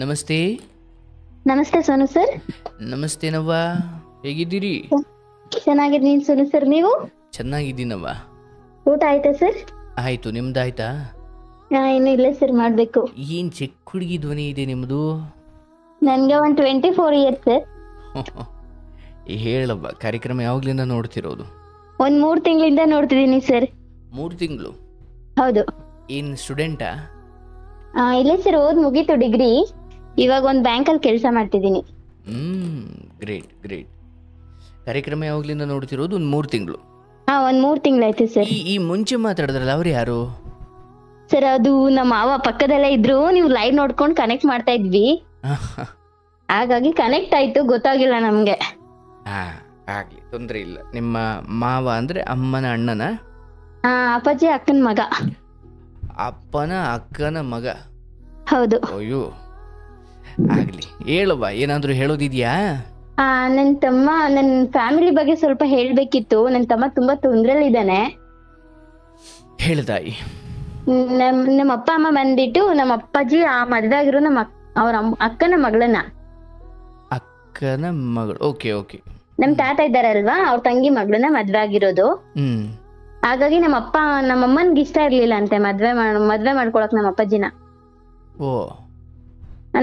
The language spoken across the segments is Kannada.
ನಮಸ್ತೆ. ನಮಸ್ತೆ ಸೋನು ಸರ್. ನಮಸ್ತೆ ನವ್ವ, ಹೇಗಿದ್ದೀರಿ? ಚೆನ್ನಾಗಿದ್ದೀನಿ ಸೋನು ಸರ್, ನೀವು? ಚೆನ್ನಾಗಿದ್ದೀನವ್ವ. ಊಟ ಆಯ್ತಾ ಸರ್? ಆಯಿತು, ನಿಮ್ದಾಯ್ತಾ? ಇನ್ನು ಇಲ್ಲ ಸರ್, ಮಾಡಬೇಕು. ಏನು ಚಿಕ್ಕ ಹುಡುಗಿ ಧ್ವನಿ ಇದೆ ನಿಮ್ಮದು. ನನಗೆ ಒಂದು 24 ಇಯರ್ಸ್ ಸರ್. ಹೇಳವ್ವ, ಕಾರ್ಯಕ್ರಮ ಯಾವಾಗಲಿಂದ ನೋಡ್ತಿರೋದು? ಒಂದು 3 ತಿಂಗಳಿಂದ ನೋಡ್ತಿದ್ದೀನಿ ಸರ್. 3 ತಿಂಗಳು? ಹೌದು. ಏನು ಸ್ಟೂಡೆಂಟಾ? ಇಲ್ಲ ಸರ್, ಮುಗೀತು ಡಿಗ್ರಿ. ಇವಾಗ ಒಂದು ಬ್ಯಾಂಕಲ್ಲಿ ಕೆಲಸ ಮಾಡ್ತಿದ್ದೀನಿ. Great great. ಕಾರ್ಯಕ್ರಮ ಯಾವಾಗಲಿಂದ ನೋಡ್ತಿರೋದು? ಒಂದು 3 ತಿಂಗಳು. ಒಂದು 3 ತಿಂಗಳಾಯ್ತು ಸರ್. ಈ ಮುಂಚೆ ಮಾತಾಡಿದ್ರಲ್ಲ, ಅವ್ರು ಯಾರು? ಸರ್, ಅದು ನಮ್ಮ ಮಾವ ಪಕ್ಕದಲ್ಲೇ ಇದ್ರು, ನೀವು ಲೈವ್ ನೋಡ್ಕೊಂಡು ಕನೆಕ್ಟ್ ಮಾಡ್ತಾ ಇದ್ವಿ, ಹಾಗಾಗಿ ಕನೆಕ್ಟ್ ಆಯ್ತು, ಗೊತ್ತಾಗಿಲ್ಲ ನಮಗೆ. ಆಗಲಿ, ತೊಂದರೆ ಇಲ್ಲ. ನಿಮ್ಮ ಮಾವ ಅಂದರೆ ಅಮ್ಮನ ಅಣ್ಣನ? ಅಪ್ಪಾಜಿ ಅಕ್ಕನ ಮಗ. ಅಪ್ಪನ ಅಕ್ಕನ ಮಗ? ಹೌದು. ಅಯ್ಯೋ, ಆಗಲಿ. ಹೇಳವ್ವ, ಏನಾದರೂ ಹೇಳೋದಿದೆಯಾ? ನನ್ನ ತಮ್ಮ, ನನ್ನ ಫ್ಯಾಮಿಲಿ ಬಗ್ಗೆ ಸ್ವಲ್ಪ ಹೇಳ್ಬೇಕಿತ್ತು. ನನ್ನ ತಮ್ಮ ತುಂಬಾ ತೊಂದ್ರೆಲಿದ್ದಾನೆ. ಹೇಳ್ದಾಯಿ. ನಮ್ಮ ಅಪ್ಪ ಅಮ್ಮ ಬಂದ್ಬಿಟ್ಟು ನಮ್ಮ ಅಪ್ಪಾಜಿ ಮದ್ವೆ ಆಗಿರೋ ಅವ್ರ ಅಕ್ಕನ ಮಗಳನ್ನ. ಅಕ್ಕನ ಮಗಳು? Okay okay. ನಮ್ ತಾತ ಇದ್ದಾರಲ್ವಾ, ಅವ್ರ ತಂಗಿ ಮಗಳನ್ನ ಮದ್ವೆ ಆಗಿರೋದು. ಹಾಗಾಗಿ ನಮ್ಮ ಅಮ್ಮನ್ಗೆ ಇಷ್ಟ ಇರ್ಲಿಲ್ಲ ಅಂತೆ ಮದ್ವೆ ಮಾಡ್ಕೊಳಕ್ ನಮ್ಮ ಅಪ್ಪಾಜಿನ. ಓ.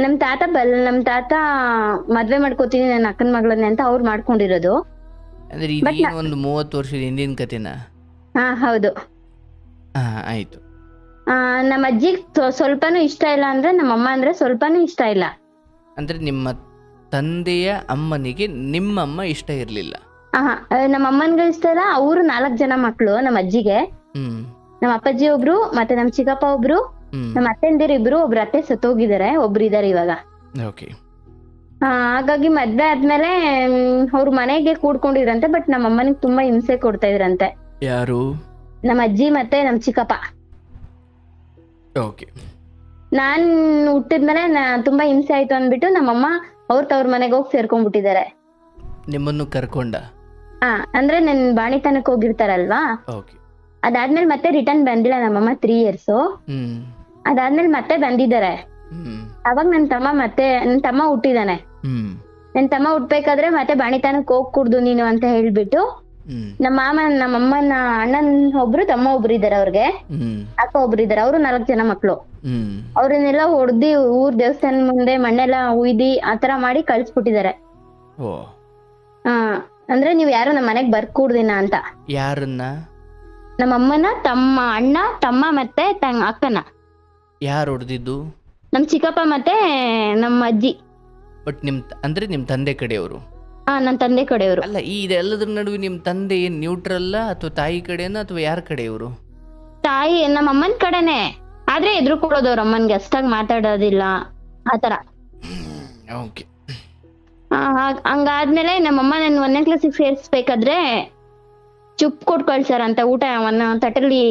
ನಮ್ ತಾತ ಮದ್ವೆ ಮಾಡ್ಕೋತೀನಿ ನನ್ನ ಅಕ್ಕನ ಮಗಳನ್ನೇ ಅಂತ ಅವ್ರು ಮಾಡ್ಕೊಂಡಿರೋದು. ಅಂದ್ರೆ ಇದೇನು ಒಂದು 30 ವರ್ಷದ ಹಿಂದಿನ ಕತೆನಾ? ಹೌದು. ಆಯ್ತು. ನಮ್ಮ ಅಜ್ಜಿಗ್ ಸ್ವಲ್ಪನೂ ಇಷ್ಟ ಇಲ್ಲ, ಅಂದ್ರೆ ನಮ್ಮಮ್ಮ ಅಂದ್ರೆ ಸ್ವಲ್ಪನೂ ಇಷ್ಟ ಇಲ್ಲ. ಅಂದ್ರೆ ನಿಮ್ಮ ತಂದೆಯ ಅಮ್ಮನಿಗೆ ನಿಮ್ಮಮ್ಮ ಇಷ್ಟ ಇರ್ಲಿಲ್ಲ? ನಮ್ಮ ಅಮ್ಮನ್ಗೆ ಇಷ್ಟ ಇಲ್ಲ. ಅವ್ರು 4 ಜನ ಮಕ್ಳು ನಮ್ಮ ಅಜ್ಜಿಗೆ. ನಮ್ಮ ಅಪ್ಪಾಜಿ ಒಬ್ರು, ಮತ್ತೆ ನಮ್ಮ ಚಿಕ್ಕಪ್ಪ ಒಬ್ರು, ನಮ್ಮ ಅತ್ತೆಂದಿರು ಇಬ್ರು, ಒಬ್ರು ಅತ್ತೆ ಸತ್ತೋಗಿದ್ದಾರೆ, ಒಬ್ರು ಇದಾರೆ ಇವಾಗ. ಹಾಗಾಗಿ ಮದ್ವೆ ಆದ್ಮೇಲೆ ಅವ್ರ ಮನೆಗೆ ಕೂಡ್ಕೊಂಡಿದ್ರಂತೆ. ಬಟ್ ನಮ್ಮ ಅಮ್ಮನಿಗೆ ತುಂಬಾ ಹಿಂಸೆ ಕೊಡ್ತಾ ಇದ್ರಂತೆ. ಯಾರು? ನಮ್ಮ ಅಜ್ಜಿ ಮತ್ತೆ ನಮ್ಮ ಚಿಕ್ಕಪ್ಪ. ನಾನ್ ಹುಟ್ಟಿದ್ಮೇಲೆ ತುಂಬಾ ಹಿಂಸೆ ಆಯ್ತು ಅಂದ್ಬಿಟ್ಟು ನಮ್ಮಮ್ಮ ತವ್ರ ಮನೆಗೆ ಹೋಗಿ ಸೇರ್ಕೊಂಡ್ಬಿಟ್ಟಿದ್ದಾರೆ. ನಿಮ್ಮನ್ನು ಕರ್ಕೊಂಡ? ಅಂದ್ರೆ ನನ್ ಬಾಣಿತನಕ್ ಹೋಗಿರ್ತಾರಲ್ವಾ, ಅದಾದ್ಮೇಲೆ ಮತ್ತೆ ರಿಟರ್ನ್ ಬಂದಿಲ್ಲ ನಮ್ಮಮ್ಮ 3 ಇಯರ್ಸ್. ಅದಾದ್ಮೇಲೆ ಮತ್ತೆ ಬಂದಿದ್ದಾರೆ. ಅವಾಗ ನನ್ ತಮ್ಮ ಹುಟ್ಟಿದಾನೆ. ನನ್ ತಮ್ಮ ಹುಟ್ಬೇಕಾದ್ರೆ ಮತ್ತೆ ಬಾಣಿತನಕ್ ಹೋಗ್ ಕುಡ್ದು ನೀನು ಅಂತ ಹೇಳ್ಬಿಟ್ಟು ನಮ್ಮಮ್ಮನ ಅಣ್ಣನ್ ಒಬ್ರು, ತಮ್ಮ ಒಬ್ರು ಇದಾರೆ ಅವ್ರಿಗೆ, ಅಕ್ಕ ಒಬ್ರು ಇದಾರೆ. ಅವ್ರು 4 ಜನ ಮಕ್ಳು. ಅವ್ರನ್ನೆಲ್ಲ ಹೊಡ್ದಿ ಊರ್ ದೇವಸ್ಥಾನ ಮುಂದೆ ಮಣ್ಣೆಲ್ಲ ಉಯ್ದಿ ಆತರ ಮಾಡಿ ಕಳ್ಸ್ಬಿಟ್ಟಿದ್ದಾರೆ. ಅಂದ್ರೆ ನೀವ್ ಯಾರು ನಮ್ಮ ಮನೆಗ್ ಬರ್ಕೂಡ್ದಿನ ಅಂತ. ಯಾರನ್ನ? ನಮ್ಮ ಅಮ್ಮನ ಅಣ್ಣ, ತಮ್ಮ ಮತ್ತೆ ಅಕ್ಕನ. ಯಾರು ಹೊಡೆದಿದ್ದು? ನಮ್ ಚಿಕ್ಕಪ್ಪ ಮತ್ತೆ ನಮ್ಮ ಅಜ್ಜಿ. ಬಟ್ ಅಂದ್ರೆ ನಿಮ್ ತಂದೆ ಕಡೆಯವರು? ನನ್ ತಂದೆ ಕಡೆಯವರು. ಅಲ್ಲ, ಇದೆಲ್ಲದ್ರ ನಡುವೆ ನಿಮ್ ತಂದೆ ಏನ್ ನ್ಯೂಟ್ರಲ್ಲ ಅಥವಾ ತಾಯಿ ಕಡೆನ ಅಥವಾ ಯಾರ ಕಡೆಯವರು? ತಾಯಿ ನಮ್ಮ ಅಮ್ಮನ ಕಡೆನೆ, ಆದ್ರೆ ಎದುರು ಕೊಡೋದು ಅವ್ರ ಅಮ್ಮನ್ಗೆ, ಅಷ್ಟಾಗಿ ಮಾತಾಡೋದಿಲ್ಲ ಆತರ. ಹಂಗಾದ್ಮೇಲೆ ನಮ್ಮಮ್ಮ ನನ್ 1ನೇ ಕ್ಲಾಸಿಗೆ ಸೇರ್ಸ್ಬೇಕಾದ್ರೆ ಚುಪ್ ಕೊಟ್ ಕಳ್ಸಾರಂತ. ಒಂದ್ ತಟ್ಟೆಲಿ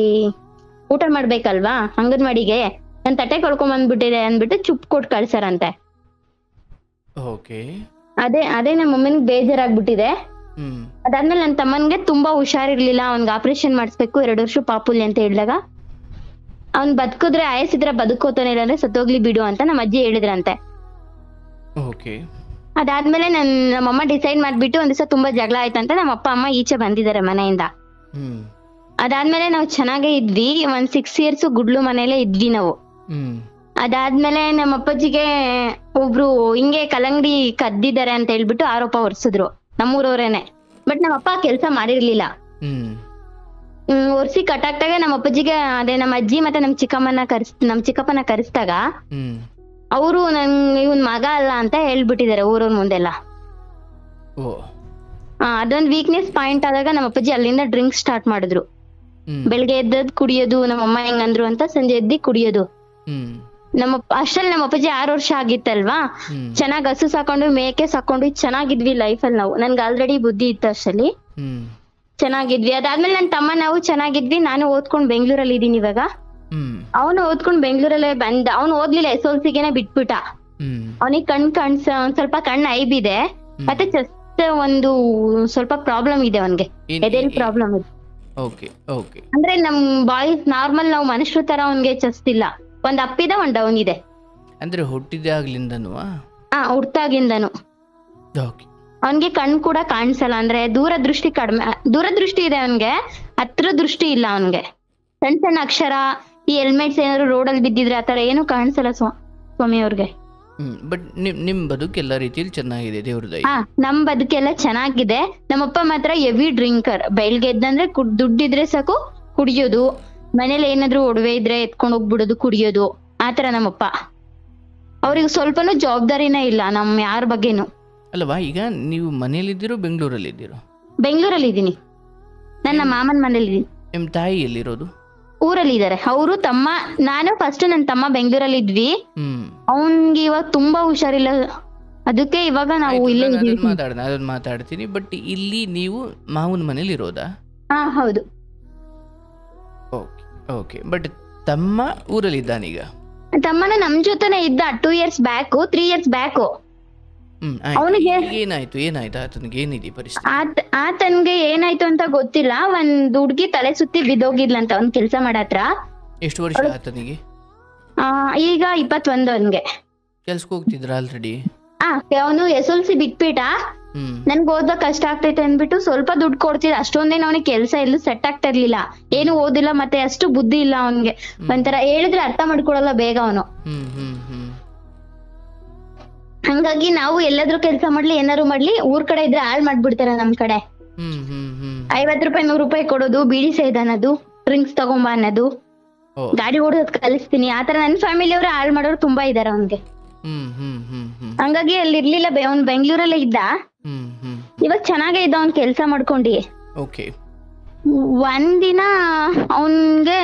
ಊಟ ಮಾಡ್ಬೇಕಲ್ವಾ ಅಂಗನವಾಡಿಗೆ, ನನ್ ತಟ್ಟೆ ಕಳ್ಕೊಂಡ್ ಬಂದ್ಬಿಟ್ಟಿದೆ ಅಂದ್ಬಿಟ್ಟು ಚುಪ್ ಕೊಟ್ ಕಳ್ಸಾರಂತೆ. ಅದೇ ನಮ್ಮ ಅಮ್ಮನಿಗೆ ಬೇಜಾರಾಗ್ಬಿಟ್ಟಿದೆ. ಅದಾದ್ಮೇಲೆ ನನ್ ತಮ್ಮನ್ಗೆ ತುಂಬಾ ಹುಷಾರಿರ್ಲಿಲ್ಲ, ಅವ್ನ್ಗೆ ಆಪರೇಷನ್ ಮಾಡಿಸ್ಬೇಕು 2 ವರ್ಷ ಪಾಪುಲಿ ಅಂತ ಹೇಳಿದಾಗ, ಅವ್ನ್ ಬದುಕಿದ್ರೆ ಆಯಸಿದ್ರೆ ಬದುಕೋತಾನೆ, ಇಲ್ಲ ಅಂದ್ರೆ ಸತ್ತೋಗ್ಲಿ ಬಿಡು ಅಂತ ನಮ್ಮ ಅಜ್ಜಿ ಹೇಳಿದ್ರಂತೆ. ಅದಾದ್ಮೇಲೆ ನಮ್ಮಮ್ಮ ಡಿಸೈಡ್ ಮಾಡ್ಬಿಟ್ಟು ಒಂದ್ ದಿವಸ ತುಂಬಾ ಜಗಳ ಆಯ್ತಂತ ನಮ್ಮ ಅಪ್ಪ ಅಮ್ಮ ಈಚೆ ಬಂದಿದ್ದಾರೆ ಮನೆಯಿಂದ. ಅದಾದ್ಮೇಲೆ ನಾವು ಚೆನ್ನಾಗೇ ಇದ್ವಿ. 6 ಇಯರ್ಸ್ ಗುಡ್ಲು ಮನೇಲೆ ಇದ್ವಿ ನಾವು. ಅದಾದ್ಮೇಲೆ ನಮ್ಮ ಅಪ್ಪಾಜಿಗೆ ಒಬ್ರು ಹಿಂಗೆ ಕಲ್ಲಂಗಡಿ ಕದ್ದಿದ್ದಾರೆ ಅಂತ ಹೇಳ್ಬಿಟ್ಟು ಆರೋಪ ಹೊರ್ಸಿದ್ರು ನಮ್ಮೂರವ್ರೇನೆ. ಬಟ್ ನಮ್ಮ ಅಪ್ಪ ಕೆಲ್ಸ ಮಾಡಿರ್ಲಿಲ್ಲ. ಒರ್ಸಿ ಕಟ್ಟಾಕ್ದಾಗ ನಮ್ಮ ಅಪ್ಪಾಜಿಗೆ ಅದೇ ನಮ್ಮ ಅಜ್ಜಿ ಮತ್ತೆ ನಮ್ಮ ಚಿಕ್ಕಪ್ಪನ ಕರೆಸ್ದಾಗ ಅವರು ಇವನ್ ಮಗ ಅಲ್ಲ ಅಂತ ಹೇಳ್ಬಿಟ್ಟಿದ್ದಾರೆ ಊರವ್ರ ಮುಂದೆಲ್ಲ. ಅದೊಂದ್ ವೀಕ್ನೆಸ್ ಪಾಯಿಂಟ್ ಆದಾಗ ನಮ್ಮ ಅಪ್ಪಾಜಿ ಅಲ್ಲಿಂದ ಡ್ರಿಂಕ್ಸ್ ಸ್ಟಾರ್ಟ್ ಮಾಡಿದ್ರು. ಬೆಳಗ್ಗೆ ಎದ್ದದ್ ಕುಡಿಯೋದು, ನಮ್ಮಮ್ಮ ಹೆಂಗಂದ್ರು ಅಂತ ಸಂಜೆ ಎದ್ದಿ ಕುಡಿಯೋದು. ಅಷ್ಟ್ರಲ್ಲಿ ನಮ್ಮ ಅಪ್ಪಾಜಿ 6 ವರ್ಷ ಆಗಿತ್ತಲ್ವಾ, ಚೆನ್ನಾಗ್ ಹಸು ಸಾಕೊಂಡು ಮೇಕೆ ಸಾಕೊಂಡು ಚೆನ್ನಾಗಿದ್ವಿ ಲೈಫಲ್ಲಿ ನಾವು. ನನ್ಗೆ ಆಲ್ರೆಡಿ ಬುದ್ಧಿ ಇತ್ತು ಅಷ್ಟಲ್ಲಿ, ಚೆನ್ನಾಗಿದ್ವಿ. ಅದಾದ್ಮೇಲೆ ನನ್ ತಮ್ಮ ನಾವು ಚೆನ್ನಾಗಿದ್ವಿ. ನಾನು ಓದ್ಕೊಂಡ್ ಬೆಂಗ್ಳೂರಲ್ಲಿ ಇದೀನಿ ಇವಾಗ. ಅವನು ಓದ್ಕೊಂಡ್ ಬೆಂಗ್ಳೂರಲ್ಲೇ ಬಂದ. ಅವ್ನು ಓದ್ಲಿಲ್ಲ, SLCಗೆನೆ ಬಿಟ್ಬಿಟ್ಟ. ಅವನಿಗೆ ಸ್ವಲ್ಪ ಕಣ್ಣು ಐಬಿದೆ, ಮತ್ತೆ ಜಸ್ಟ್ ಒಂದು ಸ್ವಲ್ಪ ಪ್ರಾಬ್ಲಮ್ ಇದೆ ಅವನ್ಗೆ, ಎದೆಲ್ ಪ್ರಾಬ್ಲಮ್ ಇದೆ. ಅಂದ್ರೆ ನಮ್ ಬಾಯ್ಸ್ ನಾರ್ಮಲ್ ನಾವು ಮನುಷ್ಯರ ತರ ಅವನ್ಗೆ ಚೆಸ್ಟ್ ಇಲ್ಲ, ಒಂದ್ ಅಪ್ ಇದೆ ಒಂದ್ ಡೌನ್ ಇದೆ. ಅಂದರೆ ಹುಟ್ಟಿದಾಗ್ಲಿಂದನೂ? ಹುಟ್ಟಾಗಿಂದನು. ಓಕೆ. ಅವನ್ಗೆ ಕಣ್ ಕೂಡ ಕಾಣಿಸಲ್ಲ, ಅಂದ್ರೆ ದೂರದೃಷ್ಟಿ ಕಡಿಮೆ, ದೂರದೃಷ್ಟಿ ಇದೆ ಅವನ್ಗೆ, ಹತ್ರ ದೃಷ್ಟಿ ಇಲ್ಲ ಅವನ್ಗೆ. ಸಣ್ಣ ಸಣ್ಣ ಅಕ್ಷರ, ಈ ಹೆಲ್ಮೆಟ್ಸ್ ಏನಾದ್ರು ರೋಡಲ್ಲಿ ಬಿದ್ದಿದ್ರೆ ಆತರ ಏನು ಕಾಣಿಸಲ್ಲ ಸ್ವಾಮಿ ಅವ್ರಿಗೆ. ಬಟ್ ನಿಮ್ಮ ಬದುಕೆಲ್ಲ ರೀತಿಯಲ್ಲಿ ಚೆನ್ನಾಗಿದೆ, ದೇವ್ರ ದಯೆ. ನಮ್ ಬದುಕೆಲ್ಲ ಚೆನ್ನಾಗಿದೆ. ನಮ್ಮಪ್ಪ ಮಾತ್ರ ಹೆವಿ ಡ್ರಿಂಕರ್. ಬೆಳ್ಗೆ ಎದ್ದಂದ್ರೆ ದುಡ್ಡಿದ್ರೆ ಸಾಕು ಕುಡಿಯೋದು, ಮನೇಲಿ ಏನಾದ್ರು ಒಡವೆ ಇದ್ರೆ ಎತ್ಕೊಂಡ್ ಹೋಗ್ಬಿಡೋದು, ಕುಡಿಯೋದು, ಆತರ ನಮ್ಮಪ್ಪ. ಅವ್ರಿಗೆ ಸ್ವಲ್ಪನೂ ಜವಾಬ್ದಾರಿನೇ ಇಲ್ಲ ನಮ್ ಯಾರ ಬಗ್ಗೆನು. ಅಲ್ವಾ, ಈಗ ನೀವು ಮನೇಲಿದ್ದೀರೋ ಬೆಂಗಳೂರಲ್ಲಿದ್ದೀರೋ? ಬೆಂಗಳೂರಲ್ಲಿ ಇದೀನಿ, ನನ್ನ ಮಾಮನ ಮನೇಲಿ ಇದೀನಿ. ನಿಮ್ಮ ತಾಯಿ ಎಲ್ಲಿರೋದು? ಊರಲ್ಲಿ ಇದಾರೆ. ಅವರು ತಮ್ಮ, ನಾನು ಫಸ್ಟ್ ನನ್ನ ತಮ್ಮ ಬೆಂಗಳೂರಲ್ಲಿ ಇದ್ವಿ. ಅವನ್ಗೆ ಇವಾಗ ತುಂಬಾ ಹುಷಾರಿಲ್ಲ, ಅದಕ್ಕೆ ಇವಾಗ ನಾವು ಇಲ್ಲೇ ಅದನ್ನ ಮಾತಾಡ್ತೀನಿ. ಬಟ್ ಇಲ್ಲಿ ನೀವು ಮಾವನ ಮನೇಲಿ ಇರೋದಾ? ಹೌದು. Okay okay. ಬಟ್ ತಮ್ಮ ಊರಲ್ಲಿ ಇದ್ದಾನೀಗ? ತಮ್ಮನ ನಮ್ ಜೊತೆನೆ ಇದ್ದ 2 years ಬ್ಯಾಕ್, 3 years ಬ್ಯಾಕ್. ಅವನಿಗೆ ಏನಾಯ್ತು ಆತನಿಗೆ? ಏನಿದೆ ಪರಿಸ್ಥಿತಿ? ಆತನ್ಗೆ ಏನಾಯ್ತು ಅಂತ ಗೊತ್ತಿಲ್ಲ. ಒಂದ್ ಹುಡ್ಗಿ ತಲೆ ಸುತ್ತಿ ಬಿದ್ದೋಗಿದ್ಲಂತ ಅವ್ನ್ ಕೆಲ್ಸ ಮಾಡತ್ರ. ಎಷ್ಟು ವರ್ಷ ಆತನಿಗೆ? ಈಗ 21 ಅವನ್ಗೆ. ಕೆಲ್ಸಕ್ಕೆ ಹೋಗ್ತಿದ್ರ ಆಲ್ರೆಡಿ? ಅವನು SLC ಬಿಟ್ಬಿಟ್ಟ. ನನ್ಗೆ ಓದಕ್ ಕಷ್ಟ ಆಗ್ತೈತೆ ಅಂದ್ಬಿಟ್ಟು ಸ್ವಲ್ಪ ದುಡ್ಡು ಕೊಡ್ತಿದ್ದ. ಅಷ್ಟೊಂದೇನು ಅವನಿಗೆ ಕೆಲ್ಸ ಎಲ್ಲೂ ಸೆಟ್ ಆಗ್ತಾ ಇರ್ಲಿಲ್ಲ, ಏನು ಓದಿಲ್ಲ, ಮತ್ತೆ ಅಷ್ಟು ಬುದ್ಧಿ ಇಲ್ಲ ಅವನ್ಗೆ. ಒಂಥರ ಹೇಳಿದ್ರೆ ಅರ್ಥ ಮಾಡ್ಕೊಳಲ್ಲ ಬೇಗ ಅವನು. ಹಂಗಾಗಿ ನಾವು ಎಲ್ಲಾದ್ರೂ ಕೆಲ್ಸ ಮಾಡ್ಲಿ ಏನಾದ್ರು ಮಾಡ್ಲಿ, ಊರ್ ಕಡೆ ಇದ್ರೆ ಹಾಳ್ ಮಾಡ್ಬಿಡ್ತಾರೆ ನಮ್ ಕಡೆ. 50 ರೂಪಾಯಿ 100 ರೂಪಾಯಿ ಕೊಡೋದು, ಬೀಡಿ ಸೇದ್ ಅನ್ನೋದು, ಡ್ರಿಂಕ್ಸ್ ತಗೊಂಬ ಅನ್ನೋದು, ಗಾಡಿ ಓಡೋದ್ ಕಲಿಸ್ತೀನಿ, ಆತರ ನನ್ ಫ್ಯಾಮಿಲಿ ಅವ್ರೆ ಹಾಳ್ ಮಾಡೋರು ತುಂಬಾ ಇದಾರೆ ಅವನ್ಗೆ. ಹಂಗಾಗಿ ಅಲ್ಲಿ ಇರ್ಲಿಲ್ಲ, ಅವ್ನ್ ಬೆಂಗ್ಳೂರಲ್ಲೇ ಇದ್ದ. ಇವಾಗ ಚೆನ್ನಾಗೇ ಇದ್ದ ಅವ್ನ್ ಕೆಲ್ಸ ಮಾಡ್ಕೊಂಡಿ. ಒಂದಿನ ಅವನ್ಗೆ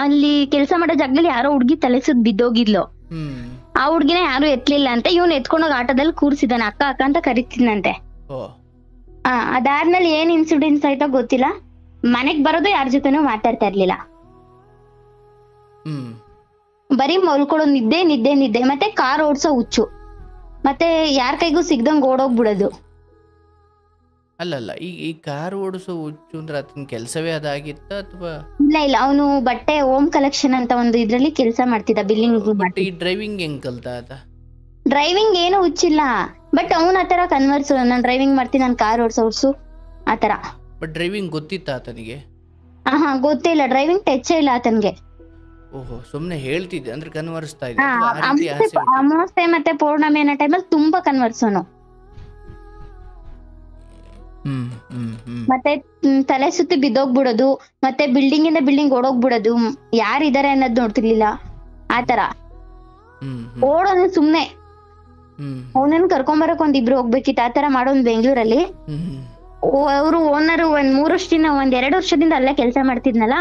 ಅಲ್ಲಿ ಕೆಲ್ಸ ಮಾಡೋ ಜಾಗದಲ್ಲಿ ಯಾರೋ ಹುಡ್ಗಿ ತಲೆ ಸುತ್ತ ಬಿದ್ದೋಗಿದ್ಲು. ಆ ಹುಡ್ಗಿನ ಯಾರು ಎತ್ಲಿಲ್ಲ ಅಂತ ಇವ್ನು ಎತ್ಕೊಂಡೋಗಿ ಆಟೋದಲ್ಲಿ ಕೂರ್ಸಿದಾನೆ. ಅಕ್ಕ ಅಕ್ಕ ಅಂತ ಕರಿತಿದ್ನಂತೆ. ಅದಾದ್ಮೇಲೆ ಏನ್ ಇನ್ಸಿಡೆನ್ಸ್ ಆಯ್ತೋ ಗೊತ್ತಿಲ್ಲ, ಮನೆಗ್ ಬರೋದು ಯಾರ ಜೊತೆನೂ ಮಾತಾಡ್ತಾ ಇರ್ಲಿಲ್ಲ. ಬರೀ ಮಲ್ಕೊಳ್ಳೋ ನಿದ್ದೆ ನಿದ್ದೆ ನಿದ್ದೆ, ಮತ್ತೆ ಕಾರ್ ಓಡ್ಸೋ ಹುಚ್ಚು, ಮತ್ತೆ ಯಾರ ಕೈಗೂ ಸಿಗ್ದಂಗ್ ಓಡೋಗ್ಬಿಡೋದು. ಅಲ್ಲಲ್ಲ, ಈ ಕಾರ್ ಓಡಿಸೋ ಹುಚ್ಚು ಅಂದ್ರೆ ಆತನ ಕೆಲಸವೇ ಅದಾಗಿತ್ತ ಅಥವಾ? ಇಲ್ಲ, ಅವನು ಬಟ್ಟೆ ಹೋಮ್ ಕಲೆಕ್ಷನ್ ಅಂತ ಒಂದು ಇದ್ರಲ್ಲಿ ಕೆಲಸ ಮಾಡ್ತಿದ್ದ, ಬಿಲ್ಲಿಂಗ್. ಈ ಡ್ರೈವಿಂಗ್ ಹೆಂಗ್ ಕಲ್ತ ಆತ? ಡ್ರೈವಿಂಗ್ ಏನು ಹುಚ್ಚಿಲ್ಲ, ಬಟ್ ಅವನ್ ಆತರ ಕನ್ವರ್ಸ್, ನಾನ್ ಡ್ರೈವಿಂಗ್ ಮಾಡ್ತೀನಿ, ನಾನ್ ಕಾರ್ ಓಡ್ಸೋ ಆತರ. ಬಟ್ ಡ್ರೈವಿಂಗ್ ಗೊತ್ತಿತ್ತ ಆತನಿಗೆ? ಗೊತ್ತೇ ಇಲ್ಲ, ಡ್ರೈವಿಂಗ್ ಟಚ್ ಇಲ್ಲ ಆತನ್ಗೆ. ಓಹೋ, ಸುಮ್ನೆ ಹೇಳ್ತಿದ್ದೆ ಅಂದ್ರೆ ಕನ್ವರ್ಸ್ತಾ ಇದ್ದೆ? ಅಮಾವಾಸ್ಯೆ ಮತ್ತೆ ಪೌರ್ಣಮಿ ಅನ್ನೋ ಟೈಮಲ್ಲಿ ತುಂಬಾ ಕನ್ವರ್ಸೋನು. ಮತ್ತೆ ತಲೆ ಸುತ್ತಿ ಬಿದ್ದೋಗ್ಬಿಡೋದು, ಮತ್ತೆ ಬಿಲ್ಡಿಂಗ್ ಇಂದ ಬಿಲ್ಡಿಂಗ್ ಓಡೋಗ್ಬಿಡೋದು, ಯಾರಿದಾರೆ ಅನ್ನೋದ್ ನೋಡ್ತಿರ್ಲಿಲ್ಲ, ಆತರ ಓಡೋನು ಸುಮ್ನೆ. ಅವನನ್ನ ಕರ್ಕೊಂಬರಕ್ ಒಂದಿಬ್ರು ಹೋಗ್ಬೇಕಿತ್ತು, ಆತರ ಮಾಡೋನ್ ಬೆಂಗ್ಳೂರಲ್ಲಿ. ಅವರು ಓನರ್ ಒಂದ್ 3 ವರ್ಷದಿಂದ, 1-2 ವರ್ಷದಿಂದ ಅಲ್ಲೇ ಕೆಲಸ ಮಾಡ್ತಿದ್ನಲ್ಲ,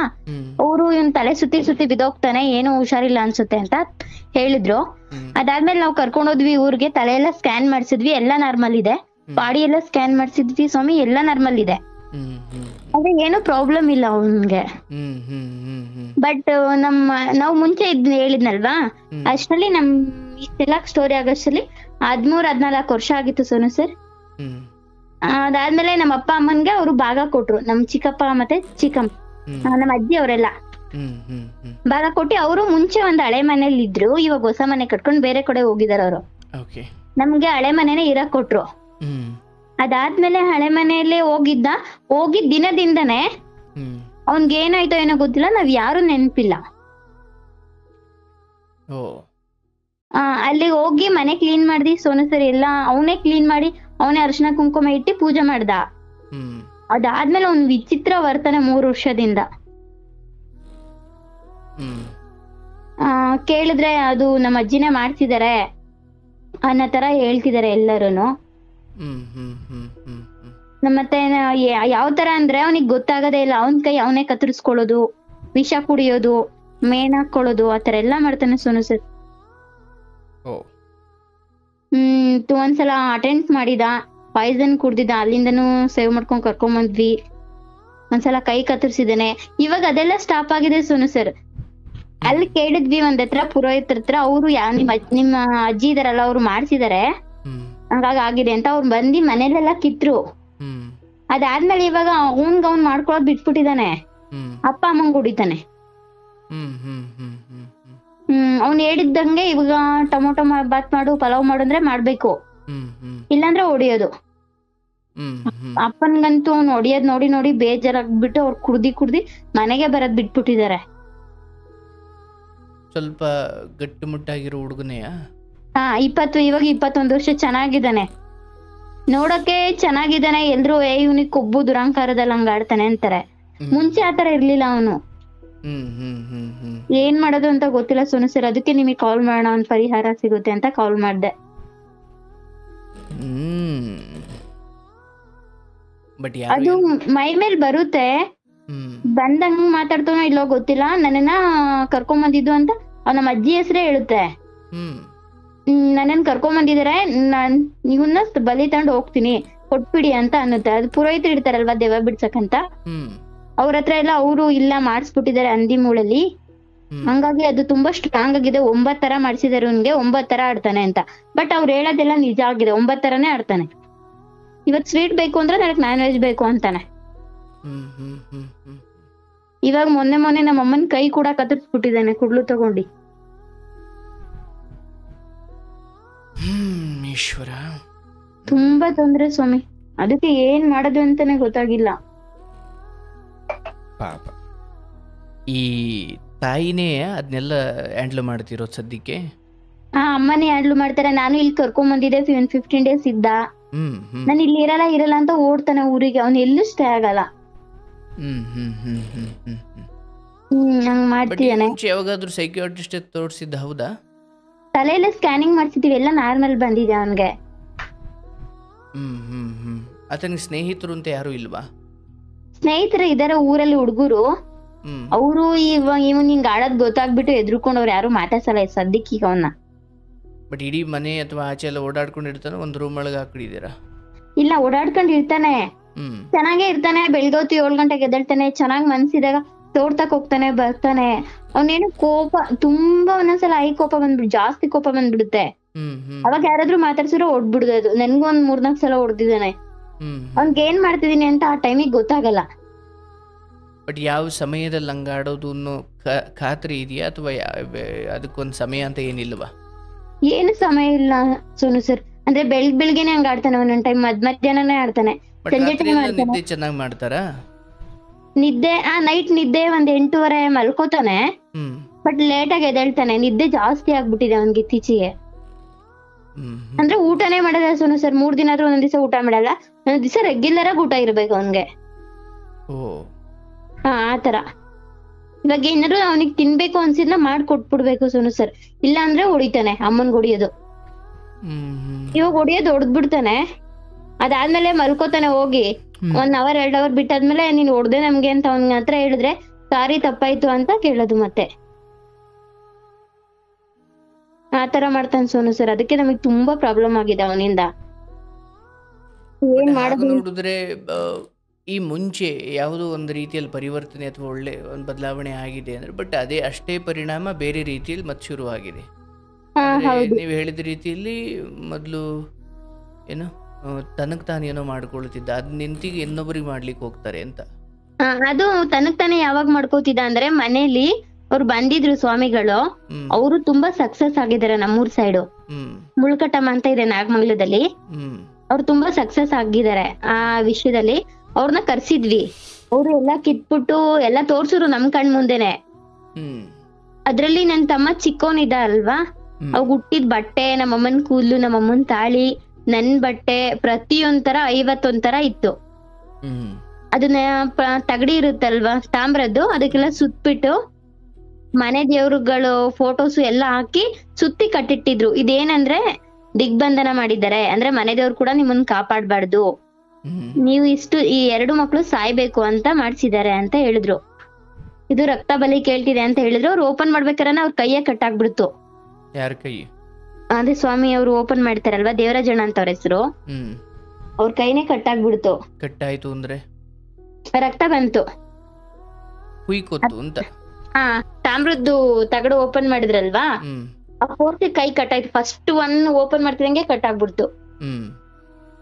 ಅವರು ಇವ್ನ್ ತಲೆ ಸುತ್ತಿ ಬಿದ್ದೋಗ್ತಾನೆ, ಏನೋ ಹುಷಾರಿಲ್ಲ ಅನ್ಸುತ್ತೆ ಅಂತ ಹೇಳಿದ್ರು. ಅದಾದ್ಮೇಲೆ ನಾವ್ ಕರ್ಕೊಂಡೋದ್ವಿ ಊರ್ಗೆ, ತಲೆ ಎಲ್ಲ ಸ್ಕ್ಯಾನ್ ಮಾಡ್ಸಿದ್ವಿ, ಎಲ್ಲಾ ನಾರ್ಮಲ್ ಇದೆ. ಬಾಡಿ ಎಲ್ಲ ಸ್ಕ್ಯಾನ್ ಮಾಡ್ಸಿದ್ವಿ ಸ್ವಾಮಿ, ಎಲ್ಲಾ ನಾರ್ಮಲ್ ಇದೆ, ಅದೇ ಏನು ಪ್ರಾಬ್ಲಮ್ ಇಲ್ಲ ಅವನ್ಗೆ. ಬಟ್ ನಾವ್ ಮುಂಚೆ ಹೇಳಿದ್ನಲ್ವಾ, ಅಷ್ಟರಲ್ಲಿ ನಮ್ ಇಷ್ಟೆಲ್ಲ ಸ್ಟೋರಿ ಆಗೋಷ್ಟರಲ್ಲಿ 13-14 ವರ್ಷ ಆಗಿತ್ತು ಸೋನು ಸರ್. ಅದಾದ್ಮೇಲೆ ನಮ್ಮ ಅಪ್ಪ ಅಮ್ಮನ್ಗೆ ಅವ್ರು ಭಾಗ ಕೊಟ್ರು, ನಮ್ ಚಿಕ್ಕಪ್ಪ ಮತ್ತೆ ಚಿಕ್ಕಮ್ಮ, ನಮ್ಮ ಅಜ್ಜಿ ಅವರೆಲ್ಲ ಭಾಗ ಕೊಟ್ಟು, ಅವರು ಮುಂಚೆ ಒಂದ್ ಹಳೆ ಮನೇಲಿ ಇದ್ರು, ಇವಾಗ ಹೊಸ ಮನೆ ಕಟ್ಕೊಂಡ್ ಬೇರೆ ಕಡೆ ಹೋಗಿದಾರ ಅವರು. ನಮ್ಗೆ ಹಳೆ ಮನೆನೇ ಇರಕ್ ಕೊಟ್ರು. ಅದಾದ್ಮೇಲೆ ಹಳೆ ಮನೆಯಲ್ಲೇ ಹೋಗಿದ್ ದಿನದಿಂದನೇ ಅವನ್ಗೆ ಏನಾಯ್ತೋ ಏನೋ ಗೊತ್ತಿಲ್ಲ, ನಾವ್ ಯಾರು ನೆನ್ಪಿಲ್ಲ. ಅಲ್ಲಿ ಹೋಗಿ ಮನೆ ಕ್ಲೀನ್ ಮಾಡ್ದಿ ಸೋನು ಸರಿ, ಎಲ್ಲ ಅವನೇ ಕ್ಲೀನ್ ಮಾಡಿ, ಅವನೇ ಅರಿಶಿನ ಕುಂಕುಮ ಇಟ್ಟು ಪೂಜೆ ಮಾಡ್ದ. ಅದಾದ್ಮೇಲೆ ಒಂದ್ ವಿಚಿತ್ರ ವರ್ತನೆ 3 ವರ್ಷದಿಂದ. ಕೇಳಿದ್ರೆ ಅದು ನಮ್ಮ ಅಜ್ಜಿನೇ ಮಾಡ್ತಿದಾರೆ ಅನ್ನೋ ತರ ಹೇಳ್ತಿದಾರೆ ಎಲ್ಲರೂನು. ಮತ್ತೆ ಯಾವ ತರ ಅಂದ್ರೆ ಅವನಿಗೆ ಗೊತ್ತಾಗದೇ ಇಲ್ಲ, ಅವನ್ ಕೈ ಅವನೇ ಕತ್ತರಿಸ್ಕೊಳ್ಳೋದು, ವಿಷ ಕುಡಿಯೋದು, ಮೇನ್ ಹಾಕೊಳ್ಳೋದು, ಆತರ ಎಲ್ಲಾ ಮಾಡ್ತಾನೆ ಸೋನು ಸರ್. ಒಂದ್ಸಲ ಅಟೆಂಡ್ ಮಾಡಿದ, ಪಾಯ್ಸನ್ ಕುಡ್ದಿದ್ದ, ಅಲ್ಲಿಂದನೂ ಸೇವ್ ಮಾಡ್ಕೊಂಡ್ ಕರ್ಕೊಂಡ್ ಬಂದ್ವಿ. ಒಂದ್ಸಲ ಕೈ ಕತ್ತರಿಸಿದಾನೆ, ಇವಾಗ ಅದೆಲ್ಲ ಸ್ಟಾಪ್ ಆಗಿದೆ ಸೋನು ಸರ್. ಅಲ್ಲಿ ಕೇಳಿದ್ವಿ ಒಂದ್ ಹತ್ರ ಪುರೋಹಿತರ ಹತ್ರ, ಅವ್ರು ನಿಮ್ಮ ಅಜ್ಜಿ ಇದಾರಲ್ಲ ಅವ್ರು ಮಾಡ್ಸಿದಾರೆ, ಹಂಗಾಗಿ ಆಗಿದೆ ಅಂತ ಅವ್ರು ಬಂದಿ ಮನೇಲೆಲ್ಲ ಕಿತ್ರು. ಅದಾದ್ಮೇಲೆ ಇವಾಗ ಅವ್ನ್ ಮಾಡ್ಕೊಳೋದ್ ಬಿಟ್ಬಿಟ್ಟಿದಾನೆ, ಅಪ್ಪ ಅಮ್ಮಂಗ್ ಹೊಡಿತಾನೆ. ಅವ್ನು ಹೇಳಿದ್ದಂಗೆ ಇವಾಗ ಟೊಮೊಟೊ ಬಾತ್ ಮಾಡು, ಪಲಾವ್ ಮಾಡು ಅಂದ್ರೆ ಮಾಡ್ಬೇಕು, ಇಲ್ಲಾಂದ್ರೆ ಹೊಡಿಯೋದು. ಅಪ್ಪನ್ಗಂತೂ ಅವ್ನು ಹೊಡಿಯೋದ್ ನೋಡಿ ನೋಡಿ ಬೇಜಾರಾಗ್ಬಿಟ್ಟು ಅವ್ರು ಕುಡ್ದಿ ಮನೆಗೆ ಬರೋದ್ ಬಿಟ್ಬಿಟ್ಟಿದ್ದಾರೆ. ಸ್ವಲ್ಪ ಗಟ್ಟಿಮುಟ್ಟಾಗಿರೋ ಹುಡುಗನೆಯ? ಇವಾಗ 21 ವರ್ಷ, ಚೆನ್ನಾಗಿದ್ದಾನೆ, ನೋಡಕ್ಕೆ ಚೆನ್ನಾಗಿದ್ದಾನೆ. ಎಲ್ರು ಇವ್ನಿಗೆ ಕೊಬ್ಬು ದುರಾಂಕಾರದಲ್ಲಿ ಹಂಗ ಆಡ್ತಾನೆ ಅಂತಾರೆ. ಮುಂಚೆ ಆತರ ಇರ್ಲಿಲ್ಲ ಅವನು. ಏನ್ ಮಾಡೋದು ಅಂತ ಗೊತ್ತಿಲ್ಲ ಸೋನು ಸರ್, ಅದಕ್ಕೆ ನಿಮಗೆ ಕಾಲ್ ಮಾಡೋಣ, ಒಂದ್ ಪರಿಹಾರ ಸಿಗುತ್ತೆ ಅಂತ ಕಾಲ್ ಮಾಡ್ದೆ. ಅದು ಮೈ ಮೇಲ್ ಬರುತ್ತೆ, ಬಂದಂಗ್ ಮಾತಾಡ್ತಾನೋ ಇಲ್ಲೋ ಗೊತ್ತಿಲ್ಲ. ನನ್ನನ್ನ ಕರ್ಕೊಂಡ್ ಬಂದಿದ್ದು ಅಂತ ನಮ್ಮ ಅಜ್ಜಿ ಹೆಸರೇ ಹೇಳುತ್ತೆ. ನನ್ನನ್ ಕರ್ಕೊಂಡ್ ಬಂದಿದಾರೆ, ಇವನ್ನ ಬಲಿ ತಗೊಂಡು ಹೋಗ್ತೀನಿ, ಕೊಟ್ಬಿಡಿ ಅಂತ ಅನ್ನುತ್ತೆ. ಅದು ಪುರೋಹಿತರು ಇರ್ತಾರಲ್ವಾ ದೆವ್ವ ಬಿಡ್ಸಕ್ಕಂತ, ಅವ್ರ ಹತ್ರ ಎಲ್ಲ ಅವರು ಇಲ್ಲ ಮಾಡಿಸ್ಬಿಟ್ಟಿದ್ದಾರೆ ಹಂದಿ ಮೂಳಲ್ಲಿ. ಹಂಗಾಗಿ ಅದು ತುಂಬಾ ಸ್ಟ್ರಾಂಗ್ ಆಗಿದೆ. 9 ತರ ಮಾಡ್ಸಿದಾರೆ ಅವ್ನ್ಗೆ, 9 ತರ ಆಡ್ತಾನೆ ಅಂತ. ಬಟ್ ಅವ್ರು ಹೇಳೋದೆಲ್ಲ ನಿಜ ಆಗಿದೆ, 9 ತರಾನೇ ಆಡ್ತಾನೆ. ಇವತ್ ಸ್ವೀಟ್ ಬೇಕು ಅಂದ್ರೆ ನನಗ್ ನಾನ್ ವೆಜ್ ಬೇಕು ಅಂತಾನೆ. ಇವಾಗ ಮೊನ್ನೆ ನಮ್ಮ ಅಮ್ಮನ್ ಕೈ ಕೂಡ ಕತ್ತರಿಸ್ಬಿಟ್ಟಿದ್ದಾನೆ ಕುಡ್ಲು ತಗೊಂಡಿ. ಈಶ್ವರ, ತುಂಬಾ ತೊಂದ್ರೆ ಸ್ವಾಮಿ, ಅದಕ್ಕೆ ಏನ್ ಮಾಡೋದು ಅಂತಾನೆ ಗೊತ್ತಾಗಿಲ್ಲ. ಪಾಪ ಈ ತಾಯಿನೇ ಅದನ್ನೆಲ್ಲ ಹ್ಯಾಂಡ್ಲ್ ಮಾಡ್ತಿರೋದು ಸದ್ಯಕ್ಕೆ. ಅಮ್ಮನೇ ಹ್ಯಾಂಡ್ಲ್ ಮಾಡ್ತಾರೆ. ನಾನು ಇಲ್ಲಿ ಕರ್ಕೊಂಡ್ ಬಂದಿದ್ದೆ 15 ಡೇಸ್ ಇದ್ದ. ನಾನು ಇಲ್ಲಿ ಇರಲ್ಲ ಅಂತ ಓಡ್ತಾನೆ ಊರಿಗೆ, ಅವ್ನು ಎಲ್ಲೂ ಸ್ಟೇ ಆಗಲ್ಲ. ಹಂಗ್ ಮಾಡ್ತಿದ್ದಾನೆ. ಯಾವಾಗಾದ್ರೂ ಸೈಕಿಯಾಟ್ರಿಸ್ಟ್ ತೋರಿಸಿದ್ದ? ಹೌದಾ? ತಲೆಯಲ್ಲ ಸ್ಕ್ಯಾನಿಂಗ್ ಮಾಡ್ಸಿದೀವಿ, ಎಲ್ಲ ನಾರ್ಮಲ್ ಬಂದಿದೆ ಅವನ್ಗೆ. ಆತನಿಗೆ ಸ್ನೇಹಿತರು ಅಂತ ಯಾರು ಇಲ್ವಾ? ಸ್ನೇಹಿತರು ಇದಾರೆ ಊರಲ್ಲಿ ಹುಡುಗರು. ಅವರು ಇವನ್ ಹಿಂಗ್ ಆಡೋದ್ ಗೊತ್ತಾಗ್ಬಿಟ್ಟು ಎದ್ರುಕೊಂಡವ್ರು, ಯಾರು ಮಾತಾಡ್ಸಲ್ಲ ಸದ್ಯಕ್ಕೆ ಈಗ ಅವನ್ನ. ಬಟ್ ಇಡೀ ಮನೆ ಅಥವಾ ಆಚೆ ಎಲ್ಲ ಓಡಾಡ್ಕೊಂಡಿರ್ತಾನೆ, ಒಂದ್ ರೂಮ್ ಒಳಗೆ ಹಾಕಿದ್ದೀರಾ? ಇಲ್ಲ, ಓಡಾಡ್ಕೊಂಡ್ ಇರ್ತಾನೆ, ಚೆನ್ನಾಗೇ ಇರ್ತಾನೆ. ಬೆಳಗ್ಗೆ 7 ಗಂಟೆಗೆ ಎದ್ದೇಳ್ತಾನೆ, ಚೆನ್ನಾಗ್ ಮನ್ಸಿದಾಗ ತೋಡ್ತಕ್ ಹೋಗ್ತಾನೆ, ಬರ್ತಾನೆ. ಅವನೇನು ಕೋಪ ತುಂಬಾ, ಒಂದೊಂದ್ಸಲ ಕೋಪ ಬಂದ್ಬಿಡು, ಜಾಸ್ತಿ ಕೋಪ ಬಂದ್ಬಿಡುತ್ತೆ. ಅವಾಗ ಯಾರಾದ್ರೂ ಮಾತಾಡ್ಸಿರೋ ಹೊಡ್ಬಿಡುದು. ನನ್ಗೂ ಒಂದ್ 3-4 ಸಲ ಹೊಡ್ದಿದ್ದಾನೆ. ಅವ್ನ್ಗೆ ಏನ್ ಮಾಡ್ತಿದೀನಿ ಅಂತ ಆ ಟೈಮಿಗೆ ಗೊತ್ತಾಗಲ್ಲ. ಬಟ್ ಯಾವ ಸಮಯದಲ್ಲಿ ಹಂಗಾಡೋದು ಅನ್ನೋ ಖಾತ್ರಿ ಇದೆಯಾ, ಅಥವಾ ಅದಕ್ಕೊಂದ್ ಸಮಯ ಅಂತ ಏನಿಲ್ವಾ? ಏನು ಸಮಯ ಇಲ್ಲ ಸೋನು ಸರ್. ಅಂದ್ರೆ ಬೆಳಿಗ್ಗೆನೆ ಹಂಗ ಆಡ್ತಾನೆ, ಒಂದೊಂದ್ ಟೈಮ್ ಮಧ್ಯಾಹ್ನನೇ ಆಡ್ತಾನೆ, ಸಂಜೆ ಟೈಮ್ ಆಡ್ತಾನೆ. ನಿದ್ದೆ ಚೆನ್ನಾಗಿ ಮಾಡ್ತಾರಾ? ನಿದ್ದೆ ನೈಟ್ ನಿದ್ದೆ 8:30 ಮಲ್ಕೋತಾನೆ. ಬಟ್ ಲೇಟ್ ಆಗಿ ಎದ್ದೇಳ್ತಾನೆ. ನಿದ್ದೆ ಜಾಸ್ತಿ ಆಗ್ಬಿಟ್ಟಿದೆ ಅವನ್ಗೆ ಇತ್ತೀಚೆಗೆ. ಅಂದ್ರೆ ಊಟನೇ ಮಾಡಲ್ಲ ಸೋನು ಸರ್. 3 ದಿನ ಆದ್ರೂ ಒಂದೊಂದ್ ದಿವಸ ಊಟ ಮಾಡಲ್ಲ, ಒಂದೊಂದ್ ದಿವಸ ರೆಗ್ಯುಲರ್ ಆಗಿ ಊಟ ಇರ್ಬೇಕು ಅವನ್ಗೆ. ಆತರ. ಇವಾಗ ಏನಾದ್ರು ಅವನಿಗೆ ತಿನ್ಬೇಕು ಅನ್ಸಿದ್ನ ಮಾಡ್ಕೊಟ್ಬಿಡ್ಬೇಕು ಸೋನು ಸರ್, ಇಲ್ಲ ಅಂದ್ರೆ ಹೊಡಿತಾನೆ. ಅಮ್ಮನ್ಗೆ ಹೊಡಿಯೋದು, ಇವಾಗ ಹೊಡಿಯೋದು ಹೊಡೆದ್ಬಿಡ್ತಾನೆ. ಅದಾದ್ಮೇಲೆ ಮಲ್ಕೋತಾನೆ ಹೋಗಿ. 1 ಅವರ್ 2 ಅವರ್ ಬಿಟ್ಟಾದ್ಮೇಲೆ ನೀನ್ ಹೊಡ್ದೆ ನಮ್ಗೆ ಅಂತ ಅವನ ಹತ್ರ ಹೇಳಿದ್ರೆ, ಸಾರಿ ತಪ್ಪಾಯ್ತು ಅಂತ ಕೇಳೋದು ಮತ್ತೆ. ಆತರ ಮಾಡ್ತಾನೆ ಸೋನು ಸರ್. ಅದಕ್ಕೆ ನಮಗ್ ತುಂಬಾ ಪ್ರಾಬ್ಲಮ್ ಆಗಿದೆ ಅವನಿಂದ. ಏನ್ ಮಾಡೋದು ನೋಡಿದ್ರೆ ಈ ಮುಂಚೆ ಯಾವುದೋ ಒಂದು ರೀತಿಯಲ್ಲಿ ಪರಿವರ್ತನೆ ಅಥವಾ ಒಳ್ಳೆ ಒಂದು ಬದಲಾವಣೆ ಆಗಿದೆ ಅಂದ್ರೆ, ಬಟ್ ಅಷ್ಟೇ ಪರಿಣಾಮ ಬೇರೆ ರೀತಿಯಲ್ಲಿ ಮತ್ತೆ ಶುರುವಾಗಿದೆ. ನೀವು ಹೇಳಿದ ರೀತಿಯಲ್ಲಿ ಮೊದಲು ಏನು ತನಗ್ ತಾನೇನೋ ಮಾಡ್ಕೊಳ್ತಿದ್ದ, ಅದ್ ನಿಂತಿಗೆ ಇನ್ನೊಬ್ಬರಿಗೆ ಮಾಡ್ಲಿಕ್ಕೆ ಹೋಗ್ತಾರೆ ಅಂತ. ಅದು ತನಗ್ ತಾನೇ ಯಾವಾಗ ಮಾಡ್ಕೋತಿದ್ದ ಅಂದ್ರೆ, ಮನೇಲಿ ಅವ್ರು ಬಂದಿದ್ರು ಸ್ವಾಮಿಗಳು, ಅವರು ತುಂಬಾ ಸಕ್ಸಸ್ ಆಗಿದ್ದಾರೆ. ನಮ್ಮೂರ್ ಸೈಡು ಮುಳ್ಕಟಮ್ಮ ಅಂತ ಇದೆ ನಾಗಮಂಗಲದಲ್ಲಿ, ಅವ್ರು ತುಂಬಾ ಸಕ್ಸಸ್ ಆಗಿದ್ದಾರೆ ಆ ವಿಷಯದಲ್ಲಿ. ಅವ್ರನ್ನ ಕರ್ಸಿದ್ವಿ, ಅವ್ರು ಎಲ್ಲಾ ಕಿತ್ಬಿಟ್ಟು ಎಲ್ಲಾ ತೋರ್ಸಿದ್ರು ನಮ್ ಕಣ್ ಮುಂದೆನೆ. ಅದ್ರಲ್ಲಿ ನನ್ ತಮ್ಮ ಚಿಕ್ಕವನಿದ್ದ ಅಲ್ವಾ, ಅವ್ ಹುಟ್ಟಿದ ಬಟ್ಟೆ, ನಮ್ಮಮ್ಮನ್ ಕೂದ್ಲು, ನಮ್ಮಮ್ಮನ್ ತಾಳಿ, ನನ್ ಬಟ್ಟೆ, ಪ್ರತಿಯೊಂದ್ ತರ 51 ತರ ಇತ್ತು. ಅದನ್ನ ತಗಡಿ ಇರುತ್ತಲ್ವಾ ತಾಮ್ರದ್ದು, ಅದಕ್ಕೆಲ್ಲ ಸುತ್ಬಿಟ್ಟು ಮನೆ ದೇವ್ರುಗಳು ಫೋಟೋಸ್ ಎಲ್ಲ ಹಾಕಿ ಸುತ್ತಿ ಕಟ್ಟಿಟ್ಟಿದ್ರು. ಇದೇನಂದ್ರೆ ದಿಗ್ಬಂಧನ ಮಾಡಿದ್ದಾರೆ, ಅಂದ್ರೆ ಮನೆ ದೇವ್ರು ಕೂಡ ನಿಮ್ಮನ್ನ ಕಾಪಾಡ್ಬಾರ್ದು, ನೀವು ಈ 2 ಮಕ್ಳು ಸಾಯ್ಬೇಕು ಅಂತ ಮಾಡ್ಸಿದ್ದಾರೆ ಅಂತ ಹೇಳಿದ್ರು. ಇದು ರಕ್ತ ಬಲಿ ಕೇಳ್ತಿದೆ ಅಂತ ಹೇಳಿದ್ರು. ಅವ್ರು ಓಪನ್ ಮಾಡ್ಬೇಕಾರೆ ಅವ್ರ ಕೈಯೇ ಕಟ್ಟಾಗ್ಬಿಡ್ತು. ಯಾರ ಕೈ? ಅದೇ ಸ್ವಾಮಿ ಅವ್ರು ಓಪನ್ ಮಾಡ್ತಾರಲ್ವಾ, ದೇವರಾಜಣ್ಣ ಅಂತ ಅವ್ರ ಹೆಸರು, ಅವ್ರ ಕೈನೇ ಕಟ್ಟಾಗ್ಬಿಡ್ತು. ಕಟ್ಟಾಯ್ತು ಅಂದ್ರೆ ರಕ್ತ ಬಂತು, ಹುಯ್ಕೊತ್ತು ಅಂತ. ತಾಮ್ರದ್ದು ತಗಡು ಓಪನ್ ಮಾಡಿದ್ರಲ್ವಾ, ಆ ಫೋರ್ಸ್ ಕೈ ಕಟ್ಟಾಯ್ತು. First 1 open ಮಾಡ್ತಿದಂಗೆ ಕಟ್ಟಾಗ್ಬಿಡ್ತು.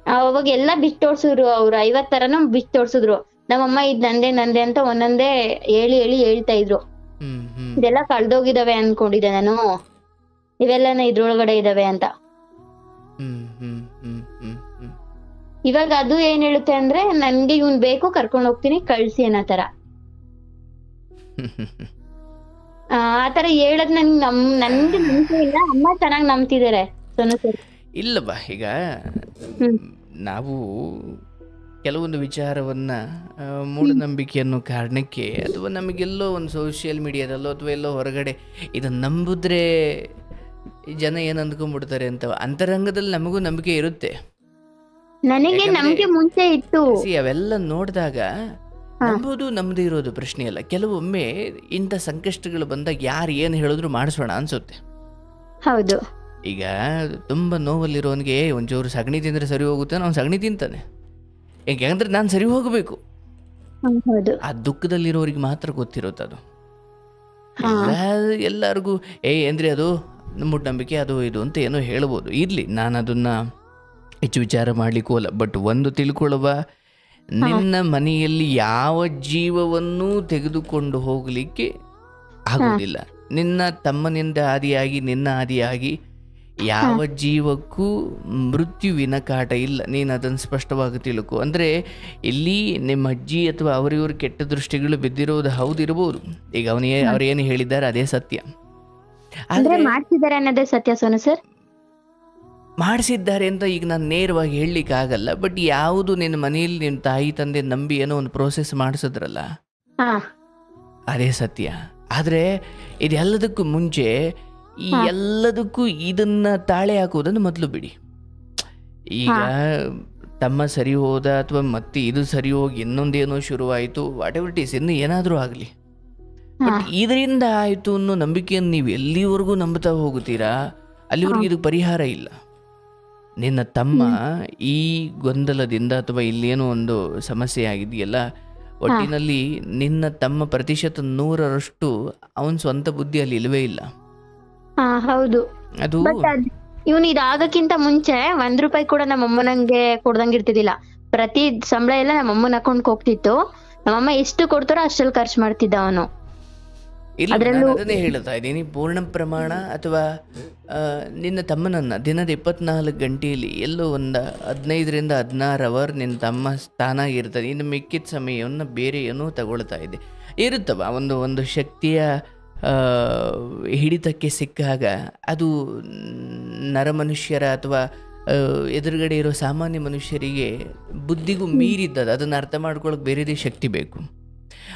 ಅವಾಗ ಎಲ್ಲಾ ಬಿಚ್ಚೋಡ್ಸಿದ್ರು ಅವ್ರು, 50 ತರನು ಬಿಚ್ಚೋಡ್ಸಿದ್ರು. ನಮ್ಮಮ್ಮ ಇದ್ ನಂದೇ ಅಂತ ಒಂದೊಂದೇ ಹೇಳ್ತಾ ಇದ್ರು. ಹ್ಮ್ ಹ್ಮ್ ಇದೆಲ್ಲ ಕಳ್ದೋಗಿದಾವೆ ಅನ್ಕೊಂಡಿದ್ದೆ ನಾನು, ಇವೆಲ್ಲನ ಇದ್ರೊಳಗಡೆ ಇದಾವೆ ಅಂತ. ಹ್ಮ್ ಹ್ಮ್ ಹ್ಮ್ ಹ್ಮ್ ಹ್ಮ್ ಇವಾಗ ಅದು ಏನ್ ಹೇಳುತ್ತೆ ಅಂದ್ರೆ ನನ್ಗೆ ಇವ್ನ್ ಬೇಕು, ಕರ್ಕೊಂಡ್ ಹೋಗ್ತೀನಿ, ಕಳ್ಸಿ ಅನ್ನೋ ತರ. ಆತರ ಹೇಳದ್ ನನ್ಗೆ ನಂಬಿಕೆ ಇಲ್ಲ, ಅಮ್ಮ ಚೆನ್ನಾಗ್ ನಂಬ್ತಿದಾರೆ ಸೋನು ಸರ್. ಇಲ್ಲವಾ, ಈಗ ಹ್ಮ್ ನಾವು ಕೆಲವೊಂದು ವಿಚಾರವನ್ನ ಮೂಢನಂಬಿಕೆ ಅನ್ನೋ ಕಾರಣಕ್ಕೆ ಅಥವಾ ನಮಗೆಲ್ಲೋ ಒಂದು ಸೋಷಿಯಲ್ ಮೀಡಿಯಾದಲ್ಲೋ ಅಥವಾ ಎಲ್ಲೋ ಹೊರಗಡೆ ಇದನ್ನು ನಂಬಿದ್ರೆ ಜನ ಏನು ಅಂದ್ಕೊಂಡ್ಬಿಡ್ತಾರೆ ಅಂತ ಅಂತರಂಗದಲ್ಲಿ ನಮಗೂ ನಂಬಿಕೆ ಇರುತ್ತೆ. ನನಗೆ ನಂಬಿಕೆ ಮುಂಚೆ ಇತ್ತು. ಅವೆಲ್ಲ ನೋಡಿದಾಗ ನಂಬೋದು ನಮ್ಮದೇ ಇರೋದು ಪ್ರಶ್ನೆ ಅಲ್ಲ. ಕೆಲವೊಮ್ಮೆ ಇಂಥ ಸಂಕಷ್ಟಗಳು ಬಂದಾಗ ಯಾರು ಏನು ಹೇಳಿದ್ರು ಮಾಡಿಸೋಣ ಅನ್ಸುತ್ತೆ. ಹೌದು. ಈಗ ತುಂಬ ನೋವಲ್ಲಿರೋನಿಗೆ ಒಂಚೂರು ಸಗಣಿ ತಿಂದರೆ ಸರಿ ಹೋಗುತ್ತೆ, ಅವ್ನು ಸಗಣಿ ತಿಂತಾನೆ. ಯಾಕಂದ್ರೆ ನಾನು ಸರಿ ಹೋಗಬೇಕು. ಆ ದುಃಖದಲ್ಲಿರೋರಿಗೆ ಮಾತ್ರ ಗೊತ್ತಿರುತ್ತೆ ಅದು. ಎಲ್ಲರಿಗೂ ಅಂದ್ರೆ ಅದು ಮೂಢನಂಬಿಕೆ ಅದು ಇದು ಅಂತ ಏನೋ ಹೇಳ್ಬೋದು. ಇರಲಿ, ನಾನು ಅದನ್ನು ಹೆಚ್ಚು ವಿಚಾರ ಮಾಡಲಿಕ್ಕೂ ಅಲ್ಲ. ಬಟ್ ಒಂದು ತಿಳ್ಕೊಳ್ಳುವ, ನಿನ್ನ ಮನೆಯಲ್ಲಿ ಯಾವ ಜೀವವನ್ನೂ ತೆಗೆದುಕೊಂಡು ಹೋಗಲಿಕ್ಕೆ ಆಗೋದಿಲ್ಲ. ನಿನ್ನ ತಮ್ಮನಿಂದ ಆದಿಯಾಗಿ ನಿನ್ನ ಆದಿಯಾಗಿ ಯಾವ ಜೀವಕ್ಕೂ ಮೃತ್ಯುವಿನ ಕಾಟ ಇಲ್ಲ. ನೀನು ಅದನ್ನು ಸ್ಪಷ್ಟವಾಗಿ ತಿಳ್ಕೊ. ಅಂದರೆ ಇಲ್ಲಿ ನಿಮ್ಮ ಅಜ್ಜಿ ಅಥವಾ ಅವರಿವರು ಕೆಟ್ಟ ದೃಷ್ಟಿಗಳು ಬಿದ್ದಿರೋದು ಹೌದಿರ್ಬೋದು. ಈಗ ಅವ್ರೇನು ಹೇಳಿದ್ದಾರೆ ಅದೇ ಸತ್ಯ. ಮಾಡಿಸಿದ್ದಾರೆ ಅನ್ನೋದೇ ಸತ್ಯ ಸೋನು ಸರ್. ಮಾಡಿಸಿದ್ದಾರೆ ಅಂತ ಈಗ ನಾನು ನೇರವಾಗಿ ಹೇಳಲಿಕ್ಕೆ ಆಗಲ್ಲ. ಬಟ್ ಯಾವುದು ನಿನ್ನ ಮನೆಯಲ್ಲಿ ನಿನ್ನ ತಾಯಿ ತಂದೆ ನಂಬಿ ಏನೋ ಒಂದು ಪ್ರೋಸೆಸ್ ಮಾಡಿಸಿದ್ರಲ್ಲ, ಅದೇ ಸತ್ಯ. ಆದರೆ ಇದೆಲ್ಲದಕ್ಕೂ ಮುಂಚೆ ಈ ಎಲ್ಲದಕ್ಕೂ ಇದನ್ನ ತಾಳೆ ಹಾಕುವುದನ್ನು ಮೊದಲು ಬಿಡಿ. ಈಗ ತಮ್ಮ ಸರಿ ಹೋದ ಅಥವಾ ಮತ್ತೆ ಇದು ಸರಿ ಹೋಗಿ ಇನ್ನೊಂದೇನೋ ಶುರುವಾಯಿತು, ವಾಟ್ ಎವರ್ ಇಟ್ ಈಸ್, ಇನ್ನು ಏನಾದರೂ ಆಗಲಿ, ಬಟ್ ಇದರಿಂದ ಆಯಿತು ಅನ್ನೋ ನಂಬಿಕೆಯನ್ನು ನೀವು ಎಲ್ಲಿವರೆಗೂ ನಂಬ್ತಾ ಹೋಗುತ್ತೀರಾ ಅಲ್ಲಿವರೆಗೂ ಇದಕ್ಕೆ ಪರಿಹಾರ ಇಲ್ಲ. ನಿನ್ನ ತಮ್ಮ ಈ ಗೊಂದಲದಿಂದ ಅಥವಾ ಇಲ್ಲೇನೋ ಒಂದು ಸಮಸ್ಯೆ ಆಗಿದೆಯಲ್ಲ, ಒಟ್ಟಿನಲ್ಲಿ ನಿನ್ನ ತಮ್ಮ ಪ್ರತಿಶತ 100ರಷ್ಟು ಅವನ ಸ್ವಂತ ಬುದ್ಧಿ ಅಲ್ಲಿ ಇಲ್ಲವೇ ಇಲ್ಲ. ಹೌದು. ಅದು ಇವನು ಇದಾಗಕ್ಕಿಂತ ಮುಂಚೆ ₹1 ಕೂಡ ನಮ್ಮಮ್ಮನಂಗೆ ಕೊಡ್ದಂಗಿರ್ತಿದ್ದಿಲ್ಲ. ಪ್ರತಿ ಸಂಬಳ ಎಲ್ಲ ನಮ್ಮಮ್ಮನ ಅಕೌಂಟ್ಗೆ ಹೋಗ್ತಿತ್ತು. ನಮ್ಮಮ್ಮ ಎಷ್ಟು ಕೊಡ್ತಾರೋ ಅಷ್ಟಲ್ಲಿ ಖರ್ಚು ಮಾಡ್ತಿದ್ದ ಅವನು. ಅದನ್ನೇ ಹೇಳ್ತಾ ಇದ್ದೀನಿ, ಪೂರ್ಣ ಪ್ರಮಾಣ ಅಥವಾ ನಿನ್ನ ತಮ್ಮನನ್ನ ದಿನದ 24 ಗಂಟೆಯಲ್ಲಿ ಎಲ್ಲೋ ಒಂದು 15ರಿಂದ 16 ಅವರ್ ನಿನ್ನ ತಮ್ಮ ತಾನಾಗಿರ್ತದೆ. ಇನ್ನು ಮಿಕ್ಕಿದ ಸಮಯವನ್ನು ಬೇರೆ ಏನೋ ತಗೊಳ್ತಾ ಇದೆ ಇರುತ್ತವ. ಒಂದು ಶಕ್ತಿಯ ಹಿಡಿತಕ್ಕೆ ಸಿಕ್ಕಾಗ ಅದು ನರಮನುಷ್ಯರ ಅಥವಾ ಎದುರುಗಡೆ ಇರೋ ಸಾಮಾನ್ಯ ಮನುಷ್ಯರಿಗೆ ಬುದ್ಧಿಗೂ ಮೀರಿದ್ದದು. ಅದನ್ನು ಅರ್ಥ ಮಾಡ್ಕೊಳ್ಳೋಕೆ ಬೇರೆದೇ ಶಕ್ತಿ ಬೇಕು.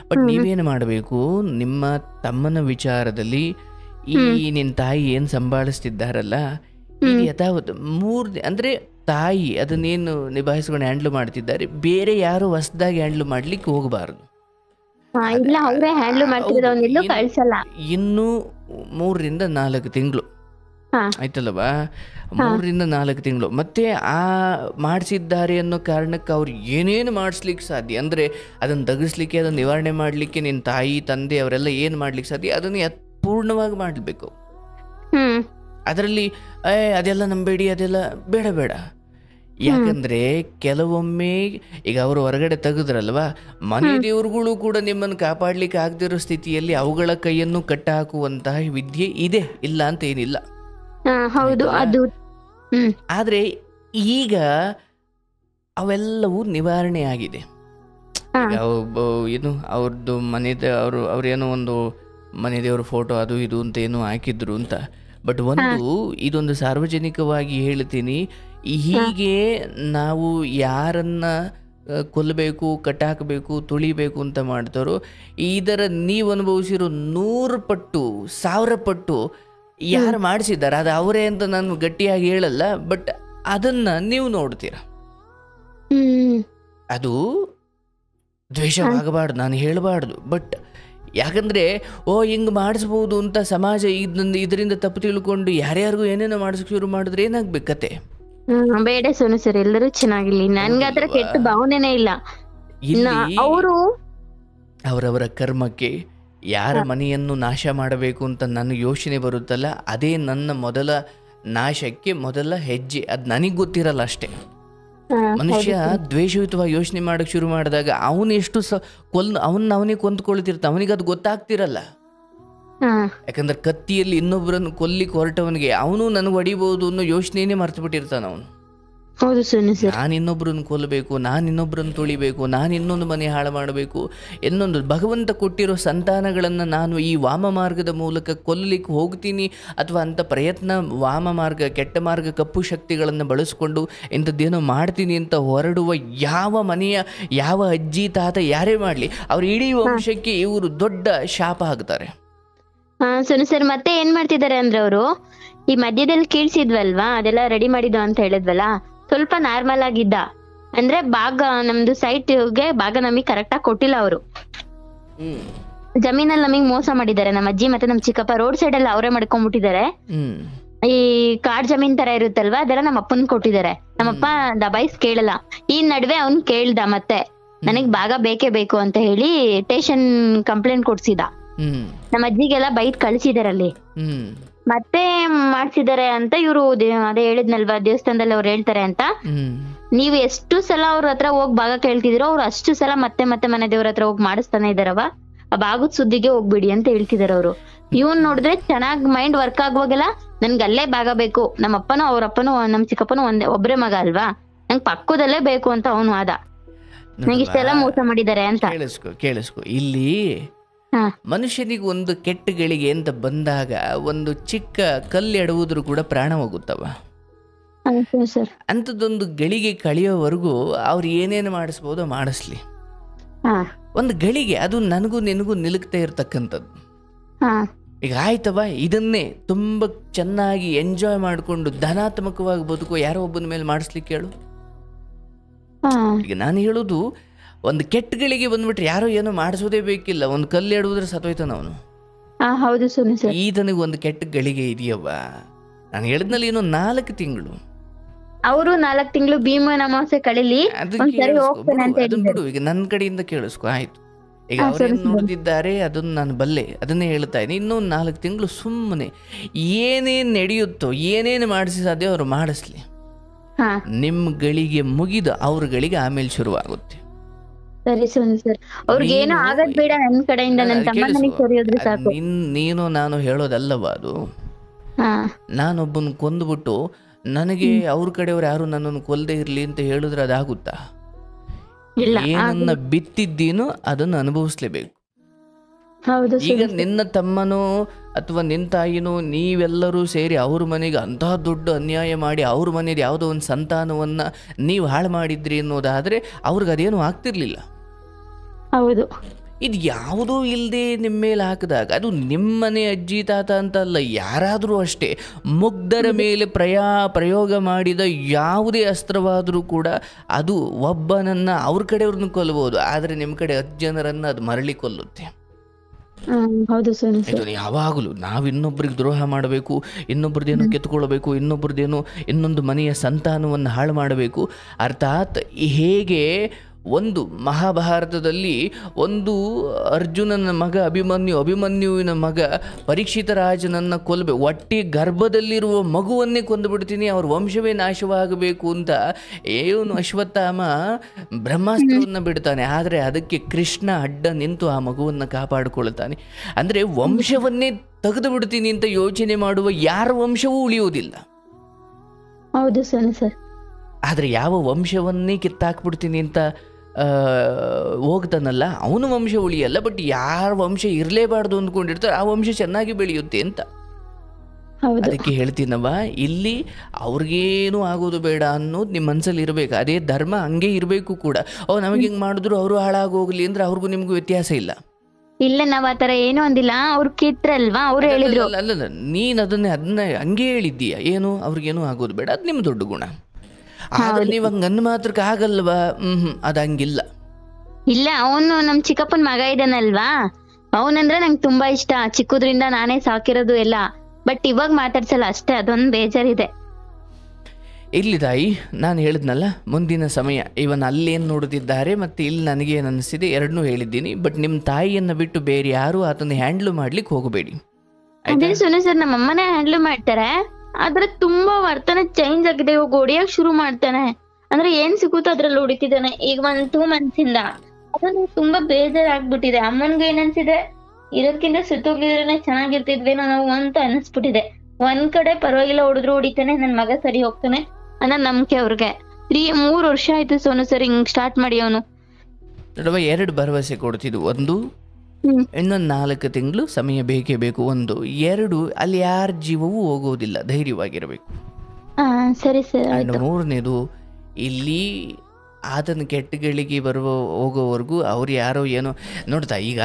ಬಟ್ ನೀವೇನು ಮಾಡಬೇಕು, ನಿಮ್ಮ ತಮ್ಮನ ವಿಚಾರದಲ್ಲಿ ಈ ನಿನ್ನ ತಾಯಿ ಏನು ಸಂಭಾಳಿಸ್ತಿದ್ದಾರಲ್ಲ, ಇದು ಯಥಾವತ್ 3 ಅಂದರೆ ತಾಯಿ ಅದನ್ನೇನು ನಿಭಾಯಿಸ್ಕೊಂಡು ಹ್ಯಾಂಡ್ಲ್ ಮಾಡ್ತಿದ್ದಾರೆ, ಬೇರೆ ಯಾರು ಹೊಸದಾಗಿ ಹ್ಯಾಂಡ್ಲ್ ಮಾಡ್ಲಿಕ್ಕೆ ಹೋಗಬಾರ್ದು. ಇನ್ನು 3ರಿಂದ 4 ತಿಂಗಳು ಆಯ್ತಲ್ಲವಾ, 3ರಿಂದ 4 ತಿಂಗಳು ಮತ್ತೆ ಮಾಡಿಸಿದ್ದಾರೆ ಅನ್ನೋ ಕಾರಣಕ್ಕೆ ಅವ್ರು ಏನೇನು ಮಾಡಿಸ್ಲಿಕ್ಕೆ ಸಾಧ್ಯ, ಅಂದರೆ ಅದನ್ನು ತಗ್ಗಿಸ್ಲಿಕ್ಕೆ, ಅದನ್ನು ನಿವಾರಣೆ ಮಾಡಲಿಕ್ಕೆ ನಿನ್ನ ತಾಯಿ ತಂದೆ ಅವರೆಲ್ಲ ಏನು ಮಾಡ್ಲಿಕ್ಕೆ ಸಾಧ್ಯ ಅದನ್ನು ಪೂರ್ಣವಾಗಿ ಮಾಡಬೇಕು. ಅದರಲ್ಲಿ ಅದೆಲ್ಲ ನಂಬೇಡಿ, ಅದೆಲ್ಲ ಬೇಡ. ಯಾಕಂದರೆ ಕೆಲವೊಮ್ಮೆ ಈಗ ಅವರು ಹೊರಗಡೆ ತೆಗೆದ್ರಲ್ವಾ, ಮನೆ ದೇವ್ರುಗಳು ಕೂಡ ನಿಮ್ಮನ್ನು ಕಾಪಾಡಲಿಕ್ಕೆ ಆಗದಿರೋ ಸ್ಥಿತಿಯಲ್ಲಿ ಅವುಗಳ ಕೈಯನ್ನು ಕಟ್ಟ ಹಾಕುವಂತಹ ವಿದ್ಯೆ ಇದೆ, ಇಲ್ಲ ಅಂತ ಏನಿಲ್ಲ. ಆದರೆ ಈಗ ಅವೆಲ್ಲವೂ ನಿವಾರಣೆ ಆಗಿದೆ. ಏನು ಅವ್ರದ್ದು ಅವ್ರೇನೋ ಒಂದು ಮನೆ ದೇವ್ರ ಫೋಟೋ ಅದು ಇದು ಅಂತ ಏನೋ ಹಾಕಿದ್ರು ಅಂತ. ಬಟ್ ಇದೊಂದು ಸಾರ್ವಜನಿಕವಾಗಿ ಹೇಳ್ತೀನಿ, ಹೀಗೆ ನಾವು ಯಾರನ್ನ ಕೊಲ್ಲಬೇಕು, ಕಟ್ಟಾಕಬೇಕು, ತುಳಿಬೇಕು ಅಂತ ಮಾಡ್ತಾರೋ ಇದರ ನೀವು ಅನುಭವಿಸಿರೋ 100 ಪಟ್ಟು 1000 ಪಟ್ಟು ಯಾರು ಮಾಡಿಸಿದ್ದಾರೆ ಅದು ಅವರೇ ಅಂತ ನಾನು ಗಟ್ಟಿಯಾಗಿ ಹೇಳಲ್ಲ. ಬಟ್ ಅದನ್ನ ನೀವು ನೋಡ್ತೀರ. ಅದು ದ್ವೇಷವಾಗಬಾರ್ದು, ನಾನು ಹೇಳಬಾರ್ದು. ಬಟ್ ಯಾಕಂದರೆ ಹಿಂಗೆ ಮಾಡಿಸ್ಬೋದು ಅಂತ ಸಮಾಜ ಇದರಿಂದ ತಪ್ಪು ತಿಳ್ಕೊಂಡು ಯಾರ್ಯಾರಿಗೂ ಏನೇನೋ ಮಾಡಿಸೋಕೆ ಶುರು ಮಾಡಿದ್ರೆ ಏನಾಗ್ಬೇಕು ಕತೆ? ಬೇಡ ಸೋನು ಸರ್, ಎಲ್ಲರೂ ಚೆನ್ನಾಗಿರ್ಲಿ, ನನ್ಗೆ ಅದರ ಕೆಟ್ಟ ಭಾವನೆನೇ ಇಲ್ಲ. ಅವರು ಅವರವರ ಕರ್ಮಕ್ಕೆ ಯಾರ ಮನೆಯನ್ನು ನಾಶ ಮಾಡಬೇಕು ಅಂತ ನನ್ನ ಯೋಚನೆ ಬರುತ್ತಲ್ಲ, ಅದೇ ನನ್ನ ಮೊದಲ ನಾಶಕ್ಕೆ ಮೊದಲ ಹೆಜ್ಜೆ. ಅದು ನನಗೆ ಗೊತ್ತಿರಲ್ಲ ಅಷ್ಟೇ. ಮನುಷ್ಯ ದ್ವೇಷಯುತವಾಗಿ ಯೋಚನೆ ಮಾಡಕ್ಕೆ ಶುರು ಮಾಡಿದಾಗ ಅವನು ಎಷ್ಟು ಅವನಿಗೆ ಕೊಂದ್ಕೊಳ್ತಿರ್ತ, ಅವನಿಗೆ ಅದು ಗೊತ್ತಾಗ್ತಿರಲ್ಲ. ಹಾ ಯಾಕಂದ್ರೆ ಕತ್ತಿಯಲ್ಲಿ ಇನ್ನೊಬ್ಬರನ್ನು ಕೊಲ್ಲಿಕ್ಕೆ ಹೊರಟವನಿಗೆ ಅವನು ನನಗೆ ಹೊಡಿಬಹುದು ಅನ್ನೋ ಯೋಚನೆನೇ ಮರ್ತು ಬಿಟ್ಟಿರ್ತಾನ ಅವನು. ಹೌದು ಸೋನು ಸರ್. ನಾನು ಇನ್ನೊಬ್ಬರನ್ನು ಕೊಲ್ಲಬೇಕು, ನಾನು ಇನ್ನೊಬ್ಬರನ್ನು ತುಳಿಬೇಕು, ನಾನು ಇನ್ನೊಂದು ಮನೆ ಹಾಳು ಮಾಡಬೇಕು, ಇನ್ನೊಂದು ಭಗವಂತ ಕೊಟ್ಟಿರೋ ಸಂತಾನಗಳನ್ನು ನಾನು ಈ ವಾಮ ಮಾರ್ಗದ ಮೂಲಕ ಕೊಲ್ಲಲಿಕ್ಕೆ ಹೋಗ್ತೀನಿ ಅಥವಾ ಅಂಥ ಪ್ರಯತ್ನ ವಾಮ ಮಾರ್ಗ, ಕೆಟ್ಟ ಮಾರ್ಗ, ಕಪ್ಪು ಶಕ್ತಿಗಳನ್ನು ಬಳಸ್ಕೊಂಡು ಇಂಥದ್ದೇನೋ ಮಾಡ್ತೀನಿ ಅಂತ ಹೊರಡುವ ಯಾವ ಮನೆಯ ಯಾವ ಅಜ್ಜಿ ತಾತ ಯಾರೇ ಮಾಡಲಿ ಅವ್ರ ಇಡೀ ವಂಶಕ್ಕೆ ಇವರು ದೊಡ್ಡ ಶಾಪ ಆಗ್ತಾರೆ. ಹಾ ಸೋನು ಸರ್, ಮತ್ತೆ ಏನ್ ಮಾಡ್ತಿದ್ದಾರೆ ಅಂದ್ರೆ ಅವರು ಈ ಮಧ್ಯದಲ್ಲಿ ಕೀಳ್ಸಿದ್ವಲ್ವಾ, ಅದೆಲ್ಲ ರೆಡಿ ಮಾಡಿದ್ದು ಅಂತ ಹೇಳಿದ್ವಲ್ಲ, ಸ್ವಲ್ಪ ನಾರ್ಮಲ್ ಆಗಿದ್ದ. ಅಂದ್ರೆ ಭಾಗ ನಮ್ದು ಸೈಟ್ಗೆ ಭಾಗ ನಮಗ್ ಕರೆಕ್ಟ್ ಆಗಿ ಕೊಟ್ಟಿಲ್ಲ ಅವರು. ಜಮೀನಲ್ಲಿ ನಮಗ್ ಮೋಸ ಮಾಡಿದ್ದಾರೆ ನಮ್ಮ ಅಜ್ಜಿ ಮತ್ತೆ ನಮ್ ಚಿಕ್ಕಪ್ಪ. ರೋಡ್ ಸೈಡ್ ಎಲ್ಲ ಅವರೇ ಮಾಡ್ಕೊಂಡ್ಬಿಟ್ಟಿದ್ದಾರೆ. ಈ ಕಾಡ್ ಜಮೀನ್ ತರ ಇರುತ್ತಲ್ವಾ, ಅದೆಲ್ಲ ನಮ್ಮ ಅಪ್ಪನ್ ಕೊಟ್ಟಿದ್ದಾರೆ. ನಮ್ಮಪ್ಪ ದಬಾಯಿಸ್ ಕೇಳಲ್ಲ. ಈ ನಡುವೆ ಅವ್ನ್ ಕೇಳ್ದ, ಮತ್ತೆ ನನಗ್ ಭಾಗ ಬೇಕೇ ಬೇಕು ಅಂತ ಹೇಳಿ ಸ್ಟೇಷನ್ ಕಂಪ್ಲೇಂಟ್ ಕೊಡ್ಸಿದ. ನಮ್ಮ ಅಜ್ಜಿಗೆಲ್ಲ ಬೈದ್ ಕಳ್ಸಿದಾರೆ ಅಲ್ಲಿ. ಮತ್ತೆ ಮಾಡ್ಸಿದಾರೆ ಅಂತ ಇವ್ರು ಅದೇ ಹೇಳಿದ್ನಲ್ವಾ, ದೇವಸ್ಥಾನದಲ್ಲಿ ಅವ್ರು ಹೇಳ್ತಾರೆ ಅಂತ. ನೀವ್ ಎಷ್ಟು ಸಲ ಅವ್ರ ಹತ್ರ ಹೋಗ್ ಭಾಗ ಕೇಳ್ತಿದಿರೋ ಅವ್ರು ಅಷ್ಟು ಸಲ ಮತ್ತೆ ಮತ್ತೆ ಮನೆ ದೇವ್ರ ಹತ್ರ ಹೋಗಿ ಮಾಡಿಸ್ತಾನೆ ಇದಾರವ, ಆ ಭಾಗದ ಸುದ್ದಿಗೆ ಹೋಗ್ಬಿಡಿ ಅಂತ ಹೇಳ್ತಿದಾರೆ ಅವ್ರು. ಇವನ್ ನೋಡಿದ್ರೆ ಚೆನ್ನಾಗ್ ಮೈಂಡ್ ವರ್ಕ್ ಆಗುವಾಗೆಲ್ಲ ನನ್ಗೆ ಅಲ್ಲೇ ಭಾಗ ಬೇಕು, ನಮ್ಮ ಅಪ್ಪನೂ ಅವ್ರ ಅಪ್ಪನೂ ನಮ್ ಚಿಕ್ಕಪ್ಪನೂ ಒಬ್ರೇ ಮಗ ಅಲ್ವಾ, ನಂಗ್ ಪಕ್ಕದಲ್ಲೇ ಬೇಕು ಅಂತ ಅವನು ಆದ. ನಂಗೆ ಇಷ್ಟೆಲ್ಲ ಮೋಸ ಮಾಡಿದ್ದಾರೆ ಅಂತ. ಕೇಳಿಸ್ಕೊ ಇಲ್ಲಿ ಮನುಷ್ಯನಿಗೆ ಒಂದು ಕೆಟ್ಟ ಗಳಿಗೆ ಅಂತ ಬಂದಾಗ ಒಂದು ಚಿಕ್ಕ ಕಲ್ಲು ಎಡುವುದ್ರು ಕೂಡ ಪ್ರಾಣ ಹೋಗುತ್ತವ. ಅಂಥದ್ದೊಂದು ಗಳಿಗೆ ಕಳೆಯೋವರೆಗೂ ಅವ್ರು ಏನೇನು ಮಾಡಿಸ್ಬೋದು ಮಾಡಿಸ್ಲಿ. ಒಂದು ಗಳಿಗೆ ಅದು ನನಗೂ ನಿನಗೂ ನಿಲುಕ್ತಾ ಇರ್ತಕ್ಕಂಥದ್ದು. ಈಗ ಆಯ್ತವ, ಇದನ್ನೇ ತುಂಬ ಚೆನ್ನಾಗಿ ಎಂಜಾಯ್ ಮಾಡಿಕೊಂಡು ಧನಾತ್ಮಕವಾಗಿ ಬದುಕೋ ಯಾರೋ ಒಬ್ಬನ ಮೇಲೆ ಮಾಡಿಸ್ಲಿಕ್ಕೆ ಹೇಳು. ಈಗ ನಾನು ಹೇಳೋದು, ಒಂದು ಕೆಟ್ಟಗಳಿಗೆ ಬಂದ್ಬಿಟ್ರೆ ಯಾರೋ ಏನೋ ಮಾಡಿಸೋದೇ ಬೇಕಿಲ್ಲ, ಒಂದು ಕಲ್ಲು ಎಡುವುದ್ರೆ ಸತ್ತೋಯ್ತಾನ ಅವನು. ಈತನಿಗೆ ಒಂದು ಕೆಟ್ಟ ಗಳಿಗೆ ಇದೆಯವ್ವ. ನಾನು ಹೇಳಿದ್ನಲ್ಲಿ ಏನೋ 4 ತಿಂಗಳು, ಅವರು 4 ತಿಂಗಳು ಭೀಮನ ಅಮಾವಾಸ್ಯೆ ಕಳೀಲಿ. ಅದನ್ನ ಬಿಡು, ಈಗ ನನ್ನ ಕಡೆಯಿಂದ ಕೇಳಿಸ್ಕೊ ಆಯ್ತು. ಈಗ ಅವ್ರೇನು ನೋಡ್ತಿದ್ದಾರೆ ಅದನ್ನು ನಾನು ಬಲ್ಲೆ, ಅದನ್ನೇ ಹೇಳ್ತಾ ಇದ್ದೀನಿ. ಇನ್ನೊಂದು 4 ತಿಂಗಳು ಸುಮ್ಮನೆ ಏನೇನು ನಡೆಯುತ್ತೋ ಏನೇನು ಮಾಡಿಸಿ ಸಾಧ್ಯ ಅವ್ರು ಮಾಡಿಸ್ಲಿ. ನಿಮ್ಮ ಗಳಿಗೆ ಮುಗಿದು ಅವ್ರ ಗಳಿಗೆ ಆಮೇಲೆ ಶುರುವಾಗುತ್ತೆ. ಸರಿ ಸರ್, ಅವ್ರಿಗೆ ಏನೋ ಆಗದ್ ಬೇಡ ನನ್ನ ಕಡೆಯಿಂದ, ನನ್ನ ತಮ್ಮ ನನಗೆ ಸರಿಯೋದ್ರೆ ಸಾಕು. ನೀನು ನಾನು ಹೇಳೋದಲ್ಲವ ಅದು. ನಾನೊಬ್ಬನ ಕೊಂದ್ಬಿಟ್ಟು ನನಗೆ ಅವ್ರ ಕಡೆಯವ್ರು ಯಾರು ನನ್ನನ್ನು ಕೊಲ್ಲದೆ ಇರ್ಲಿ ಅಂತ ಹೇಳಿದ್ರೆ ಅದಾಗುತ್ತಾ? ಏನನ್ನ ಬಿತ್ತಿದ್ದೀನೋ ಅದನ್ನು ಅನುಭವಿಸ್ಲೇಬೇಕು. ಈಗ ನಿನ್ನ ತಮ್ಮನೋ ಅಥವಾ ನಿನ್ನ ತಾಯಿನೋ ನೀವೆಲ್ಲರೂ ಸೇರಿ ಅವ್ರ ಮನೆಗೆ ಅಂತಹ ದೊಡ್ಡ ಅನ್ಯಾಯ ಮಾಡಿ ಅವ್ರ ಮನೇಲಿ ಯಾವುದೋ ಒಂದು ಸಂತಾನವನ್ನ ನೀವು ಹಾಳು ಮಾಡಿದ್ರಿ ಅನ್ನೋದಾದ್ರೆ ಅವ್ರಿಗೆ ಅದೇನು ಆಗ್ತಿರ್ಲಿಲ್ಲ. ಹೌದು, ಇದು ಯಾವುದೂ ಇಲ್ಲದೆ ನಿಮ್ಮ ಮೇಲೆ ಹಾಕಿದಾಗ ಅದು ನಿಮ್ಮನೆ ಅಜ್ಜಿ ತಾತ ಅಂತ ಅಲ್ಲ, ಯಾರಾದರೂ ಅಷ್ಟೇ ಮುಗ್ಧರ ಮೇಲೆ ಪ್ರಯೋಗ ಮಾಡಿದ ಯಾವುದೇ ಅಸ್ತ್ರವಾದರೂ ಕೂಡ ಅದು ಒಬ್ಬನನ್ನು ಅವ್ರ ಕಡೆಯವ್ರನ್ನ ಕೊಲ್ಲಬಹುದು, ಆದರೆ ನಿಮ್ಮ ಕಡೆ 10 ಜನರನ್ನು ಅದು ಮರಳಿ ಕೊಲ್ಲುತ್ತೆ. ಯಾವಾಗಲೂ ನಾವು ಇನ್ನೊಬ್ರಿಗೆ ದ್ರೋಹ ಮಾಡಬೇಕು, ಇನ್ನೊಬ್ರದ್ದೇನೋ ಕೆತ್ಕೊಳ್ಬೇಕು, ಇನ್ನೊಂದು ಮನೆಯ ಸಂತಾನವನ್ನು ಹಾಳು ಮಾಡಬೇಕು. ಅರ್ಥಾತ್ ಹೇಗೆ ಒಂದು ಮಹಾಭಾರತದಲ್ಲಿ ಒಂದು ಅರ್ಜುನನ ಮಗ ಅಭಿಮನ್ಯುವಿನ ಮಗ ಪರೀಕ್ಷಿತ ರಾಜನನ್ನು ಕೊಲ್ಲಬೇಕು, ಒಟ್ಟಿ ಗರ್ಭದಲ್ಲಿರುವ ಮಗುವನ್ನೇ ಕೊಂದುಬಿಡ್ತೀನಿ, ಅವ್ರ ವಂಶವೇ ನಾಶವಾಗಬೇಕು ಅಂತ ಏನು ಅಶ್ವತ್ಥಾಮ ಬ್ರಹ್ಮಾಸ್ತ್ರವನ್ನು ಬಿಡ್ತಾನೆ. ಆದರೆ ಅದಕ್ಕೆ ಕೃಷ್ಣ ಅಡ್ಡ ನಿಂತು ಆ ಮಗುವನ್ನು ಕಾಪಾಡಿಕೊಳ್ತಾನೆ. ಅಂದರೆ ವಂಶವನ್ನೇ ತೆಗೆದು ಬಿಡ್ತೀನಿ ಅಂತ ಯೋಚನೆ ಮಾಡುವ ಯಾರ ವಂಶವೂ ಉಳಿಯುವುದಿಲ್ಲ. ಹೌದು ಸರ್. ಆದರೆ ಯಾವ ವಂಶವನ್ನೇ ಕಿತ್ತಾಕ್ಬಿಡ್ತೀನಿ ಅಂತ ಹೋಗ್ತಾನಲ್ಲ ಅವನು ವಂಶ ಉಳಿಯಲ್ಲ. ಬಟ್ ಯಾರ ವಂಶ ಇರಲೇಬಾರ್ದು ಅಂದ್ಕೊಂಡಿರ್ತಾರೆ ಆ ವಂಶ ಚೆನ್ನಾಗಿ ಬೆಳೆಯುತ್ತೆ ಅಂತ. ಅದಕ್ಕೆ ಹೇಳ್ತೀನವ, ಇಲ್ಲಿ ಅವ್ರಿಗೇನು ಆಗೋದು ಬೇಡ ಅನ್ನೋದು ನಿಮ್ಮ ಮನಸ್ಸಲ್ಲಿ ಇರಬೇಕು. ಅದೇ ಧರ್ಮ ಹಂಗೆ ಇರಬೇಕು ಕೂಡ. ನಮಗೆ ಹಿಂಗೆ ಮಾಡಿದ್ರು ಅವರು ಹಾಳಾಗೋಗ್ಲಿ ಅಂದ್ರೆ ಅವ್ರಿಗೂ ನಿಮ್ಗೂ ವ್ಯತ್ಯಾಸ ಇಲ್ಲ. ಇಲ್ಲ, ನಾವ್ ಆತರ ಏನು ಅಂದಿಲ್ಲ. ಅವ್ರು ಕಿತ್ರಲ್ವಾ, ಅವ್ರು ಹೇಳಿದ್ರು. ಅಲ್ಲ, ನೀನ್ ಅದನ್ನ ಹಂಗೆ ಹೇಳಿದ್ದೀಯ, ಏನು ಅವ್ರಿಗೇನು ಆಗೋದು ಬೇಡ, ಅದು ನಿಮ್ಮ ದೊಡ್ಡ ಗುಣ. ಆದ್ರೆ ನೀವ್ ಹಂಗನ್ ಮಾತ್ರಕ್ಕೆ ಆಗಲ್ವಾ? ಅದ ಹಂಗಿಲ್ಲ. ಇಲ್ಲ, ಅವನು ನಮ್ ಚಿಕ್ಕಪ್ಪನ ಮಗ ಇದ್ದಾನಲ್ವಾ, ಅವನಂದ್ರೆ ನಂಗೆ ತುಂಬಾ ಇಷ್ಟ. ಚಿಕ್ಕದ್ರಿಂದ ನಾನೇ ಸಾಕಿರೋದು ಎಲ್ಲ. ಬಟ್ ಇವಾಗ ಮಾತಾಡ್ಸಲ್ಲ ಅಷ್ಟೇ, ಅದೊಂದು ಬೇಜಾರಿದೆ. ಇರ್ಲಿ ತಾಯಿ, ನಾನು ಹೇಳಿದ್ನಲ್ಲ ಮುಂದಿನ ಸಮಯ ಇವನ್ ಅಲ್ಲೇನು ನೋಡುತ್ತಿದ್ದಾರೆ ಮತ್ತೆ ಇಲ್ಲಿ ನನಗೇನು ಅನಿಸಿದೆ ಎರಡನ್ನೂ ಹೇಳಿದ್ದೀನಿ. ಬಟ್ ನಿಮ್ಮ ತಾಯಿಯನ್ನು ಬಿಟ್ಟು ಬೇರೆ ಯಾರು ಅದನ್ನ ಹ್ಯಾಂಡ್ಲ್ ಮಾಡ್ಲಿಕ್ಕೆ ಹೋಗಬೇಡಿ. ಅದೇ ಸುನಿ ಸರ್, ನಮ್ಮ ಅಮ್ಮನೇ ಹ್ಯಾಂಡ್ಲ್ ಮಾಡ್ತಾರೆ. ಆದ್ರೆ ತುಂಬಾ ವರ್ತನೆ ಚೇಂಜ್ ಆಗಿದೆ. ಇವಾಗ ಹೊಡಿಯಕ್ ಶುರು ಮಾಡ್ತಾನೆ. ಅಂದ್ರೆ ಏನ್ ಸಿಗುತ್ತೋ ಅದ್ರಲ್ಲಿ ಹೊಡಿತಿದ್ದಾನೆ. ಈಗ 1-2 ಮಂತ್ಸ್ ಇಂದ ಅದನ್ನು ತುಂಬಾ ಬೇಜಾರಾಗ್ಬಿಟ್ಟಿದೆ. ಅಮ್ಮನ್ಗೆ ಏನನ್ಸಿದೆ, ಇರೋದ್ಕಿಂತ ಸುತ್ತೋಗ್ಲಿದ್ರೇನೆ ಚೆನ್ನಾಗಿರ್ತಿದ್ವೇನೋ ನಾವು ಅಂತ ಅನಿಸ್ಬಿಟ್ಟಿದೆ. ಒಂದ್ ಕಡೆ ಪರವಾಗಿಲ್ಲ, ಹೊಡೆದ್ರು ಹೊಡಿತಾನೆ, ನನ್ ಮಗ ಸರಿ ಹೋಗ್ತಾನೆ ಅನ್ನೋ ನಂಬಿಕೆ ಅವ್ರಿಗೆ. 3 ವರ್ಷ ಆಯ್ತು ಸೋನು ಸರ್ ಹಿಂಗ್ ಸ್ಟಾರ್ಟ್ ಮಾಡಿ ಅವನು. ನೋಡುವ, 2 ಭರವಸೆ ಕೊಡ್ತಿದ್ವು. ಒಂದು, ಇನ್ನೊಂದು 4 ತಿಂಗಳು ಸಮಯ ಬೇಕೇ ಬೇಕು. 1, 2 ಅಲ್ಲಿ ಯಾರ ಜೀವವೂ ಹೋಗೋದಿಲ್ಲ, ಧೈರ್ಯವಾಗಿರಬೇಕು. ಸರಿ ಸರ್. ಆ್ಯಂಡ್ 3ನೇದು, ಇಲ್ಲಿ ಆತನ ಕೆಟ್ಟಗಳಿಗೆ ಹೋಗೋವರೆಗೂ ಅವ್ರು ಯಾರೋ ಏನೋ ನೋಡ್ತಾ, ಈಗ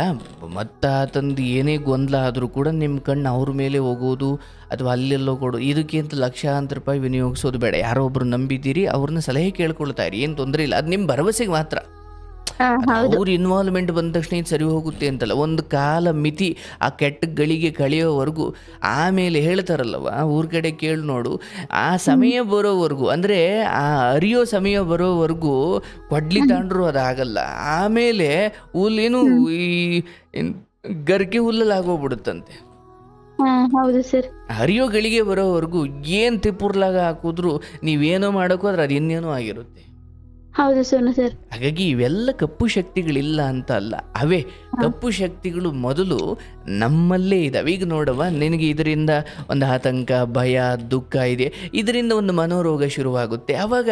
ಮತ್ತೆ ಆತಂದು ಏನೇ ಗೊಂದಲ ಆದರೂ ಕೂಡ ನಿಮ್ಮ ಕಣ್ಣು ಅವ್ರ ಮೇಲೆ ಹೋಗೋದು ಅಥವಾ ಅಲ್ಲೆಲ್ಲೋ ಕೊಡು, ಇದಕ್ಕಿಂತ ಲಕ್ಷಾಂತರ ರೂಪಾಯಿ ವಿನಿಯೋಗಿಸೋದು ಬೇಡ. ಯಾರೋ ಒಬ್ರು ನಂಬಿದ್ದೀರಿ, ಅವ್ರನ್ನ ಸಲಹೆ ಕೇಳ್ಕೊಳ್ತಾ ಇರಿ, ಏನು ತೊಂದರೆ ಇಲ್ಲ. ಅದು ನಿಮ್ಮ ಭರವಸೆಗೆ ಮಾತ್ರ. ಅವ್ರ ಇನ್ವಾಲ್ವ್ಮೆಂಟ್ ಬಂದ ತಕ್ಷಣ ಇದು ಸರಿ ಹೋಗುತ್ತೆ ಅಂತಲ್ಲ, ಒಂದು ಕಾಲ ಮಿತಿ ಆ ಕೆಟ್ಟಗಳಿಗೆ ಕಳೆಯೋವರೆಗೂ. ಆಮೇಲೆ ಹೇಳ್ತಾರಲ್ಲವ, ಊರ ಕಡೆ ಕೇಳಿ ನೋಡು, ಆ ಸಮಯ ಬರೋವರೆಗೂ, ಅಂದರೆ ಆ ಅರಿಯೋ ಸಮಯ ಬರೋವರೆಗೂ ಕೊಡ್ಲಿ ತಾಂಡ್ರು ಅದಾಗಲ್ಲ. ಆಮೇಲೆ ಹುಲ್ಲೇನು ಈ ಗರ್ಗೆ ಹುಲ್ಲಲ್ಲಾಗೋಗ್ಬಿಡುತ್ತಂತೆ. ಹೌದು ಸರ್. ಹರಿಯೋ ಗಳಿಗೆ ಬರೋವರೆಗೂ ಏನು ತಿಪ್ಪುರ್ಲಾಗ ಹಾಕಿದ್ರು ನೀವೇನೋ ಮಾಡೋಕ್ಕೂ ಅದ್ರ ಅದು ಇನ್ನೇನೋ ಆಗಿರುತ್ತೆ. ಹೌದು ಸೋನು ಸರ್. ಹಾಗಾಗಿ ಇವೆಲ್ಲ ಕಪ್ಪು ಶಕ್ತಿಗಳಿಲ್ಲ ಅಂತ ಅಲ್ಲ, ಅವೇ ಕಪ್ಪು ಶಕ್ತಿಗಳು ಮೊದಲು ನಮ್ಮಲ್ಲೇ ಇದ್ದಾವೆ. ಈಗ ನೋಡವ, ನಿನಗೆ ಇದರಿಂದ ಒಂದು ಆತಂಕ, ಭಯ, ದುಃಖ ಇದೆ, ಇದರಿಂದ ಒಂದು ಮನೋರೋಗ ಶುರುವಾಗುತ್ತೆ. ಆವಾಗ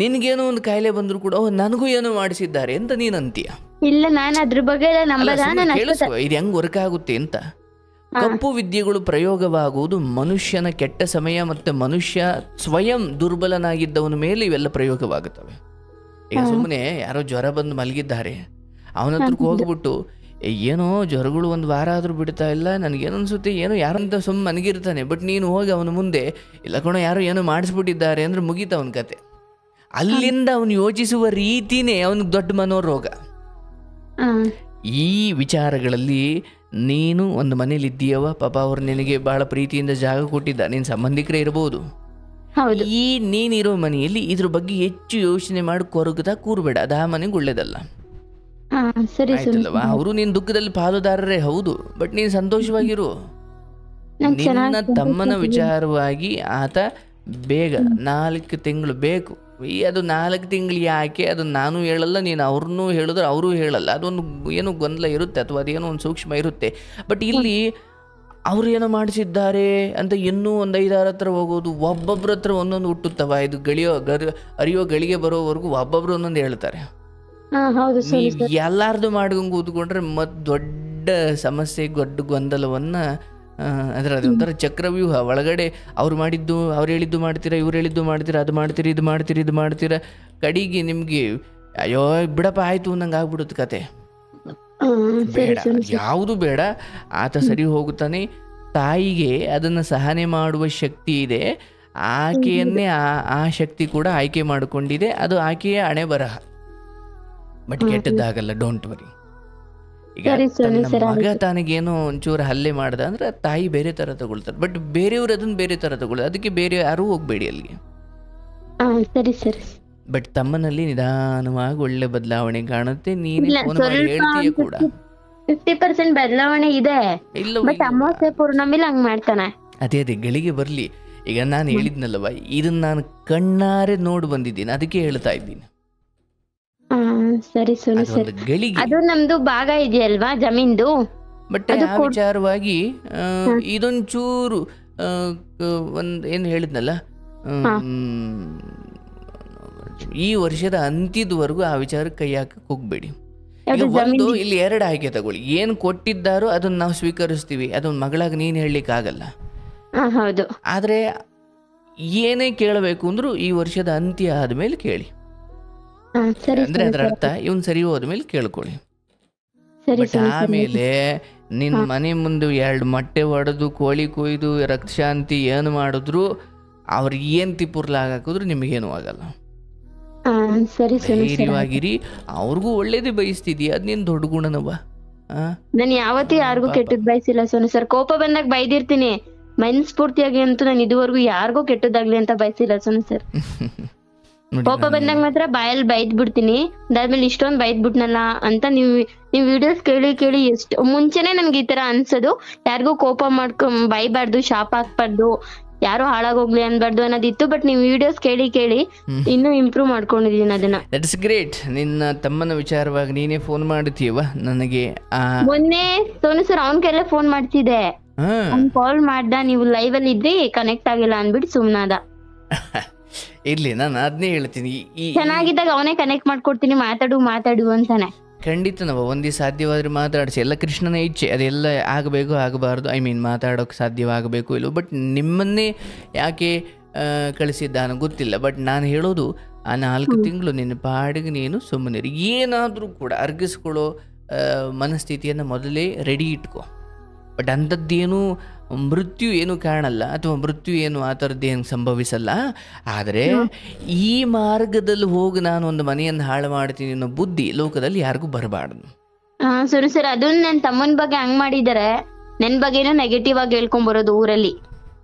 ನಿನಗೇನೋ ಒಂದು ಕಾಯಿಲೆ ಬಂದರೂ ಕೂಡ ನನಗೂ ಏನೋ ಮಾಡಿಸಿದ್ದಾರೆ ಅಂತ ನೀನು ಅಂತೀಯ. ಇಲ್ಲ, ನಾನು ಅದ್ರ ಬಗ್ಗೆ ಕೇಳಿಸುವ ಇದು ಹೆಂಗ್ ವರ್ಕ್ ಆಗುತ್ತೆ ಅಂತ. ಕಪ್ಪು ವಿದ್ಯೆಗಳು ಪ್ರಯೋಗವಾಗುವುದು ಮನುಷ್ಯನ ಕೆಟ್ಟ ಸಮಯ ಮತ್ತು ಮನುಷ್ಯ ಸ್ವಯಂ ದುರ್ಬಲನಾಗಿದ್ದವನ ಮೇಲೆ ಇವೆಲ್ಲ ಪ್ರಯೋಗವಾಗುತ್ತವೆ. ಈಗ ಸುಮ್ಮನೆ ಯಾರೋ ಜ್ವರ ಬಂದು ಮಲಗಿದ್ದಾರೆ, ಅವನ ಹತ್ರಕ್ಕೆ ಹೋಗ್ಬಿಟ್ಟು ಏನೋ ಜ್ವರಗಳು ಒಂದು ವಾರ ಆದರೂ ಬಿಡ್ತಾ ಇಲ್ಲ, ನನಗೇನು ಅನಿಸುತ್ತೆ ಏನೋ ಯಾರಂತ ಸುಮ್ಮನೆ ಮನಗಿರ್ತಾನೆ. ಬಟ್ ನೀನು ಹೋಗಿ ಅವನ ಮುಂದೆ ಇಲ್ಲ ಕಣೋ ಯಾರೋ ಏನೋ ಮಾಡಿಸ್ಬಿಟ್ಟಿದ್ದಾರೆ ಅಂದರೆ ಮುಗೀತ ಅವನ ಕತೆ. ಅಲ್ಲಿಂದ ಅವನು ಯೋಚಿಸುವ ರೀತಿನೇ ಅವನಿಗೆ ದೊಡ್ಡ ಮನೋರೋಗ. ಈ ವಿಚಾರಗಳಲ್ಲಿ ನೀನು ಒಂದು ಮನೇಲಿದ್ದೀಯವ, ಪಾಪ ಅವ್ರು ನಿನಗೆ ಭಾಳ ಪ್ರೀತಿಯಿಂದ ಜಾಗ ಕೊಟ್ಟಿದ್ದ, ನಿನ್ನ ಸಂಬಂಧಿಕರೇ ಇರ್ಬೋದು. ಈ ನೀನಿರೋ ಮನೆಯಲ್ಲಿ ಇದ್ರ ಬಗ್ಗೆ ಹೆಚ್ಚು ಯೋಚನೆ ಮಾಡಿ ಕೊರಗುತ್ತಾ ಕೂರ್ಬೇಡ, ಅದು ಆ ಮನೆಗೆ ಒಳ್ಳೇದಲ್ಲ. ಆಯ್ತಲ್ವಾ? ಅವರು ನಿನ್ನ ದುಃಖದಲ್ಲಿ ಪಾಲುದಾರರೇ ಹೌದು, ಬಟ್ ನೀನು ಸಂತೋಷವಾಗಿರು. ನಿನ್ನ ತಮ್ಮನ ವಿಚಾರವಾಗಿ ಆತ ಬೇಗ 4 ತಿಂಗಳು ಬೇಕು. ಅದು 4 ತಿಂಗಳು ಯಾಕೆ, ಅದು ನಾನು ಹೇಳಲ್ಲ, ನೀನು ಅವ್ರನ್ನೂ ಹೇಳಿದ್ರೆ ಅವರೂ ಹೇಳಲ್ಲ. ಅದೊಂದು ಏನೋ ಗೊಂದಲ ಇರುತ್ತೆ ಅಥವಾ ಅದೇನೋ ಒಂದು ಸೂಕ್ಷ್ಮ ಇರುತ್ತೆ. ಬಟ್ ಇಲ್ಲಿ ಅವ್ರು ಏನೋ ಮಾಡಿಸಿದ್ದಾರೆ ಅಂತ ಇನ್ನೂ ಒಂದು 5-6 ಹತ್ರ ಹೋಗೋದು, ಒಬ್ಬೊಬ್ರ ಹತ್ರ ಒಂದೊಂದು ಹುಟ್ಟುತ್ತವ. ಇದು ಅರಿಯೋ ಗಳಿಗೆ ಬರೋವರೆಗೂ ಒಬ್ಬೊಬ್ರು ಒಂದೊಂದು ಹೇಳ್ತಾರೆ. ನೀವು ಎಲ್ಲಾರ್ದು ಮಾಡ್ಕೊಂಡು ಕೂತ್ಕೊಂಡ್ರೆ ದೊಡ್ಡ ಸಮಸ್ಯೆ, ದೊಡ್ಡ ಗೊಂದಲವನ್ನ ಅಂದ್ರೆ ಅದೊಂಥರ ಚಕ್ರವ್ಯೂಹ. ಒಳಗಡೆ ಅವ್ರು ಮಾಡಿದ್ದು, ಅವ್ರು ಹೇಳಿದ್ದು ಮಾಡ್ತೀರಾ, ಇವ್ರು ಹೇಳಿದ್ದು ಮಾಡ್ತೀರಾ, ಅದು ಮಾಡ್ತೀರಿ, ಇದು ಮಾಡ್ತೀರಿ, ಇದು ಮಾಡ್ತೀರಾ, ಕಡೆಗೆ ನಿಮ್ಗೆ ಅಯ್ಯೋ ಬಿಡಪ್ಪ ಆಯ್ತು ನಂಗೆ ಆಗ್ಬಿಡುತ್ತೆ ಕತೆ. ಬೇಡ, ಯಾವುದು ಬೇಡ. ಆತ ಸರಿ ಹೋಗುತ್ತಾನೆ. ತಾಯಿಗೆ ಅದನ್ನು ಸಹನೆ ಮಾಡುವ ಶಕ್ತಿ ಇದೆ, ಆಕೆಯನ್ನೇ ಆ ಶಕ್ತಿ ಕೂಡ ಆಯ್ಕೆ ಮಾಡಿಕೊಂಡಿದೆ. ಅದು ಆಕೆಯ ಹಣೆ ಬರಹ, ಬಟ್ ಕೆಟ್ಟದ್ದಾಗಲ್ಲ, ಡೋಂಟ್ ವರಿ. ಈಗ ಮಗ ತನಗೇನೋ ಒಂಚೂರು ಹಲ್ಲೆ ಮಾಡ್ದ ಅಂದ್ರೆ ತಾಯಿ ಬೇರೆ ತರ ತಗೊಳ್ತಾರೆ, ಬಟ್ ಬೇರೆಯವ್ರು ಅದನ್ನ ಬೇರೆ ತರ ತಗೊಳ್ತಾರೆ. ಅದಕ್ಕೆ ಬೇರೆ ಯಾರು ಹೋಗ್ಬೇಡಿ ಅಲ್ಲಿಗೆ. ಬಟ್ ತಮ್ಮನಲ್ಲಿ ನಿಧಾನವಾಗಿ ಒಳ್ಳೆ ಬದಲಾವಣೆ ಕಾಣುತ್ತೆ. ನೀನೇ ಫೋನ್ ಮಾಡಿ ಹೇಳ್ತೀಯ ಕೂಡ. 50% ಬದಲಾವಣೆ ಇದೆ, ಬಟ್ ಅಮಾವಾಸ್ಯೆ ಪೂರ್ಣಮಿಲಿ ಹಂಗ್ ಮಾಡ್ತಾನೆ. ಅದೇ ಗಳಿಗೆ ಬರ್ಲಿ. ಈಗ ನಾನು ಹೇಳಿದ್ನಲ್ವ, ಇದನ್ನ ನಾನು ಕಣ್ಣಾರೆ ನೋಡಿ ಬಂದಿದ್ದೀನಿ, ಅದಕ್ಕೆ ಹೇಳ್ತಾ ಇದ್ದೀನಿ. ಸರಿ ಸೋನು ಸರ್. ಅದು ನಮ್ದು ಭಾಗ ಇದೆಯಲ್ವಾ ಜಮೀನ್ದು, ಬಟ್ ಆ ವಿಚಾರವಾಗಿ ಇದೊಂಚೂರು ಏನ್ ಹೇಳಿದ್ನಲ್ಲ, ಈ ವರ್ಷದ ಅಂತ್ಯದವರೆಗೂ ಆ ವಿಚಾರಕ್ಕೆ ಕೈ ಹಾಕಕ್ಕೆ ಹೋಗ್ಬೇಡಿ. ಈಗ ಒಂದು ಇಲ್ಲಿ 2 ಆಯ್ಕೆ ತಗೊಳ್ಳಿ. ಏನ್ ಕೊಟ್ಟಿದ್ದಾರೋ ಅದನ್ನ ನಾವು ಸ್ವೀಕರಿಸ್ತೀವಿ, ಅದನ್ನ ಮಗಳಾಗ ನೀನ್ ಹೇಳಲಿಕ್ಕೆ ಆಗಲ್ಲ. ಆದ್ರೆ ಏನೇ ಕೇಳಬೇಕು ಅಂದ್ರೂ ಈ ವರ್ಷದ ಅಂತ್ಯ ಆದ್ಮೇಲೆ ಕೇಳಿ. ಅಂದ್ರೆ ಅದರ ಅರ್ಥ ಇವನ್ ಸರಿ ಹೋದ್ಮೇಲೆ ಕೇಳ್ಕೊಳ್ಳಿ. ಬಟ್ ಆಮೇಲೆ ನಿನ್ ಮನೆ ಮುಂದೆ 2 ಮೊಟ್ಟೆ ಹೊಡೆದು, ಕೋಳಿ ಕೊಯ್ದು, ರಕ್ಷಾಂತಿ ಏನು ಮಾಡಿದ್ರು, ಅವ್ರಿಗೆ ಏನ್ ತಿಪ್ಪುರ್ಲಾಗ ಹಾಕಿದ್ರು ನಿಮಗೇನು ಆಗಲ್ಲ. ಧೈರ್ಯವಾಗಿರಿ. ಅವ್ರಿಗೂ ಒಳ್ಳೇದೇ ಬಯಸ್ತಿದೀಯ, ಅದ್ ನೀನ್ ದೊಡ್ಡ ಗುಣನವ್ವ. ನಾನು ಯಾವತ್ತೂ ಯಾರಿಗೂ ಕೆಟ್ಟದ್ ಬಯಸಿಲ್ಲ ಸೋನು ಸರ್. ಕೋಪ ಬಂದಾಗ ಬೈದಿರ್ತೀನಿ, ಮನಸ್ಫೂರ್ತಿಯಾಗಿ ಅಂತೂ ನಾನು ಇದುವರೆಗೂ ಯಾರಿಗೂ ಕೆಟ್ಟದಾಗ್ಲಿ ಅಂತ ಬಯಸಿಲ್ಲ ಸೋನು ಸರ್. ಕೋಪ ಬಂದಾಗ ಮಾತ್ರ ಬಾಯಲ್ಲಿ ಬೈದ್ ಬಿಡ್ತೀನಿ. ಅದಾದ್ಮೇಲೆ ಇಷ್ಟೊಂದು ಬೈದ್ ಬಿಟ್ನಲ್ಲ ಅಂತ ನೀವ್ ವಿಡಿಯೋಸ್ ಕೇಳಿ ಎಷ್ಟು ಮುಂಚೆನೆ ನನ್ಗೆ ಈ ತರ ಅನ್ಸೋದು. ಯಾರಿಗೂ ಕೋಪ ಬೈಬಾರ್ದು, ಶಾಪ ಹಾಕ್ಬಾರ್ದು, ಯಾರು ಹಾಳಾಗೋಗ್ಲಿ ಅನ್ಬಾರ್ದು ಅನ್ನೋದಿತ್ತು. ಬಟ್ ನೀವು ವಿಡಿಯೋಸ್ ಕೇಳಿ ಕೇಳಿ ಇನ್ನೂ ಇಂಪ್ರೂವ್ ಮಾಡ್ಕೊಂಡಿದೀನಿ ಅದನ್ನ. That's great. ನಿನ್ನ ತಮ್ಮನ ವಿಚಾರವಾಗಿ ನೀನೇ ಫೋನ್ ಮಾಡ್ತೀವ ನನಗೆ. ಮೊನ್ನೆ ಸೋನು ಸರ್ ಅವನ್ ಕೈಲೇ ಫೋನ್ ಮಾಡ್ತಿದ್ದೆ, ಅವ್ನ್ ಕಾಲ್ ಮಾಡ್ದ, ನೀವು ಲೈವ್ ಅಲ್ಲಿ ಇದ್ರಿ ಕನೆಕ್ಟ್ ಆಗಿಲ್ಲ ಅನ್ಬಿಟ್ಟು ಸುಮ್ನಾದ. ಇರ್ಲಿ, ನಾನು ಅದನ್ನೇ ಹೇಳ್ತೀನಿ, ಚೆನ್ನಾಗಿದ್ದಾಗ ಅವನೇ ಕನೆಕ್ಟ್ ಮಾಡ್ಕೊಡ್ತೀನಿ, ಮಾತಾಡು ಅಂತಾನೆ. ಖಂಡಿತ ನಾವು ಒಂದೇ ಸಾಧ್ಯವಾದ್ರೆ ಮಾತಾಡಿಸಿ, ಎಲ್ಲ ಕೃಷ್ಣನ ಇಚ್ಛೆ, ಅದೆಲ್ಲ ಆಗಬೇಕು ಆಗಬಾರ್ದು, ಐ ಮೀನ್ ಮಾತಾಡೋಕ್ಕೆ ಸಾಧ್ಯವಾಗಬೇಕು ಇಲ್ಲೋ. ಬಟ್ ನಿಮ್ಮನ್ನೇ ಯಾಕೆ ಕಳಿಸಿದ್ದಾನೋ ಗೊತ್ತಿಲ್ಲ. ಬಟ್ ನಾನು ಹೇಳೋದು, ಆ 4 ತಿಂಗಳು ನಿನ್ನ ಪಾಡಿಗೆ ನೀನು ಸುಮ್ಮನಿರಿ. ಏನಾದರೂ ಕೂಡ ಅರ್ಗಿಸ್ಕೊಳ್ಳೋ ಮನಸ್ಥಿತಿಯನ್ನು ಮೊದಲೇ ರೆಡಿ ಇಟ್ಕೊ. ಬಟ್ ಅಂಥದ್ದೇನು ಮೃತ್ಯು ಏನು ಕಾಣಲ್ಲ, ಅಥವಾ ಮೃತ್ಯು ಏನು ಆ ಥರದ್ದೇನು ಸಂಭವಿಸಲ್ಲ. ಆದರೆ ಈ ಮಾರ್ಗದಲ್ಲಿ ಹೋಗಿ ನಾನು ಒಂದು ಮನೆಯನ್ನು ಹಾಳು ಮಾಡ್ತೀನಿ ಅನ್ನೋ ಬುದ್ಧಿ ಲೋಕದಲ್ಲಿ ಯಾರಿಗೂ ಬರಬಾರ್ದು. ಸರಿ ಸರ್, ಅದನ್ನ ನನ್ನ ತಮ್ಮನ ಬಗ್ಗೆ ಹಂಗ್ ಮಾಡಿದಾರೆ, ನನ್ ಬಗ್ಗೆನೂ ನೆಗೆಟಿವ್ ಆಗಿ ಹೇಳ್ಕೊಂಬರೋದು ಊರಲ್ಲಿ.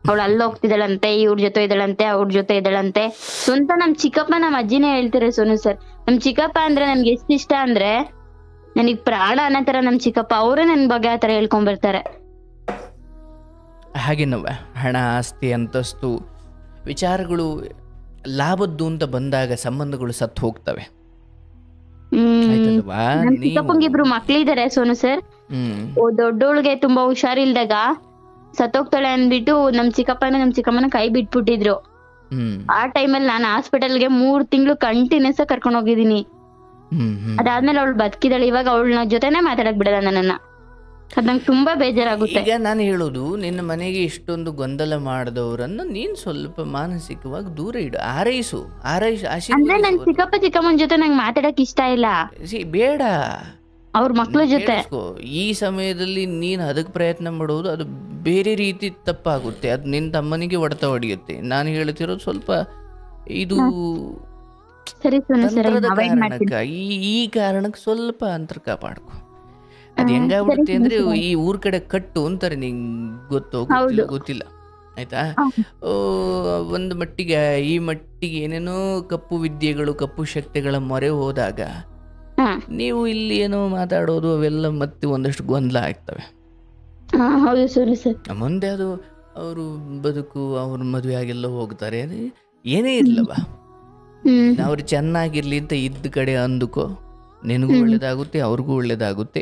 ಅವಳು ಅಲ್ಲಿ ಹೋಗ್ತಿದ್ದಾಳಂತೆ, ಇವ್ರ ಜೊತೆ ಇದ್ದಾಳಂತೆ, ಅವ್ರ ಜೊತೆ ಇದ್ದಾಳಂತೆ. ಸ್ವಂತ ನಮ್ ಚಿಕ್ಕಪ್ಪ ನಮ್ಮ ಅಜ್ಜಿನೇ ಹೇಳ್ತಾರೆ ಸೋನು ಸರ್. ನಮ್ ಚಿಕ್ಕಪ್ಪ ಅಂದ್ರೆ ನನ್ಗೆ ಎಷ್ಟು ಇಷ್ಟ ಅಂದ್ರೆ ನನಗ್ ಪ್ರಾಣ ಅನ್ನೋ ತರ ನಮ್ ಚಿಕ್ಕಪ್ಪ, ಅವರೇ ನನ್ ಬಗ್ಗೆ ಆ ತರ ಹೇಳ್ಕೊಂಡ್ಬರ್ತಾರೆ. ಹಾಗೇನವ ಹಣ, ಆಸ್ತಿ, ಅಂತಸ್ತು ವಿಚಾರಗಳು ಲಾಭದ್ದು ಅಂತ ಬಂದಾಗ ಸಂಬಂಧಗಳು ಸತ್ತು ಹೋಗ್ತವೆ. ನಮ್ ಚಿಕ್ಕಪ್ಪಂಗೆ 2 ಮಕ್ಳಿದಾರೆ ಸೋನು ಸರ್. ದೊಡ್ಡೋಳ್ಗೆ ತುಂಬಾ ಹುಷಾರಿಲ್ದಾಗ ಸತ್ತೋಗ್ತಾಳೆ ಅಂದ್ಬಿಟ್ಟು ನಮ್ ಚಿಕ್ಕಪ್ಪನ ನಮ್ ಚಿಕ್ಕಮ್ಮನ ಕೈ ಬಿಟ್ಬಿಟ್ಟಿದ್ರು. ಆ ಟೈಮಲ್ಲಿ ನಾನು ಹಾಸ್ಪಿಟಲ್ಗೆ 3 ತಿಂಗಳು ಕಂಟಿನ್ಯೂಸ್ ಆಗಿ ಕರ್ಕೊಂಡು ಹೋಗಿದ್ದೀನಿ. ಅದಾದ್ಮೇಲೆ ಅವಳು ಬದುಕಿದಾಳೆ. ಇವಾಗ ಅವಳ ಜೊತೆನೆ ಮಾತಾಡಕ್ ಬಿಡಲ್ಲ ನನ್ನನ್ನ. ಅದ್ ನಂಗೆ ತುಂಬಾ ಬೇಜಾರಾಗುತ್ತೆ. ಈಗ ನಾನು ಹೇಳೋದು, ನಿನ್ನ ಮನೆಗೆ ಇಷ್ಟೊಂದು ಗೊಂದಲ ಮಾಡಿದವರನ್ನ ನೀನ್ ಸ್ವಲ್ಪ ಮಾನಸಿಕವಾಗಿ ದೂರ ಇಡು, ಆರೈಸು. ಅಂದ್ರೆ ನನ್ ಚಿಕ್ಕಪ್ಪ ಚಿಕ್ಕಮ್ಮನ ಜೊತೆ ನಂಗೆ ಮಾತಾಡಕ್ ಇಷ್ಟ ಇಲ್ಲ, ಬೇಡ. ಅವ್ರ ಮಕ್ಳ ಜೊತೆ ಈ ಸಮಯದಲ್ಲಿ ನೀನ್ ಅದಕ್ಕೆ ಪ್ರಯತ್ನ ಮಾಡೋದು ಅದು ಬೇರೆ ರೀತಿ ತಪ್ಪಾಗುತ್ತೆ. ಅದು ನಿನ್ನ ತಮ್ಮನಿಗೆ ಹೊಡೆತ ಹೊಡೆಯುತ್ತೆ. ನಾನು ಹೇಳ್ತಿರೋದು ಸ್ವಲ್ಪ ಇದು ಈ ಕಾರಣಕ್ಕೆ ಸ್ವಲ್ಪ ಅಂತರ ಕಾಪಾಡ್ಕೊ. ಅದು ಹೆಂಗಾಗ್ಬಿಡುತ್ತೆ ಅಂದ್ರೆ, ಈ ಊರ್ ಕಡೆ ಕಟ್ಟು ಅಂತಾರೆ, ನಿಂಗೆ ಗೊತ್ತಿಲ್ಲ ಆಯ್ತಾ. ಒಂದು ಮಟ್ಟಿಗೆ ಈ ಮಟ್ಟಿಗೆ ಏನೇನೋ ಕಪ್ಪು ವಿದ್ಯೆಗಳು, ಕಪ್ಪು ಶಕ್ತಿಗಳ ಮೊರೆ ಹೋದಾಗ ನೀವು ಇಲ್ಲಿ ಏನೋ ಮಾತಾಡೋದು ಅವೆಲ್ಲ ಮತ್ತೆ ಒಂದಷ್ಟು ಗೊಂದಲ ಆಗ್ತವೆ. ಮುಂದೆ ಅದು ಅವರು ಬದುಕು, ಅವ್ರ ಮದುವೆ ಆಗೆಲ್ಲ ಹೋಗ್ತಾರೆ, ಏನೇ ಇರ್ಲವ, ಅವ್ರು ಚೆನ್ನಾಗಿರ್ಲಿ ಅಂತ ಇದ್ದ ಕಡೆ ಅಂದುಕೋ, ನಿನಗೂ ಒಳ್ಳೇದಾಗುತ್ತೆ, ಅವ್ರಿಗೂ ಒಳ್ಳೇದಾಗುತ್ತೆ.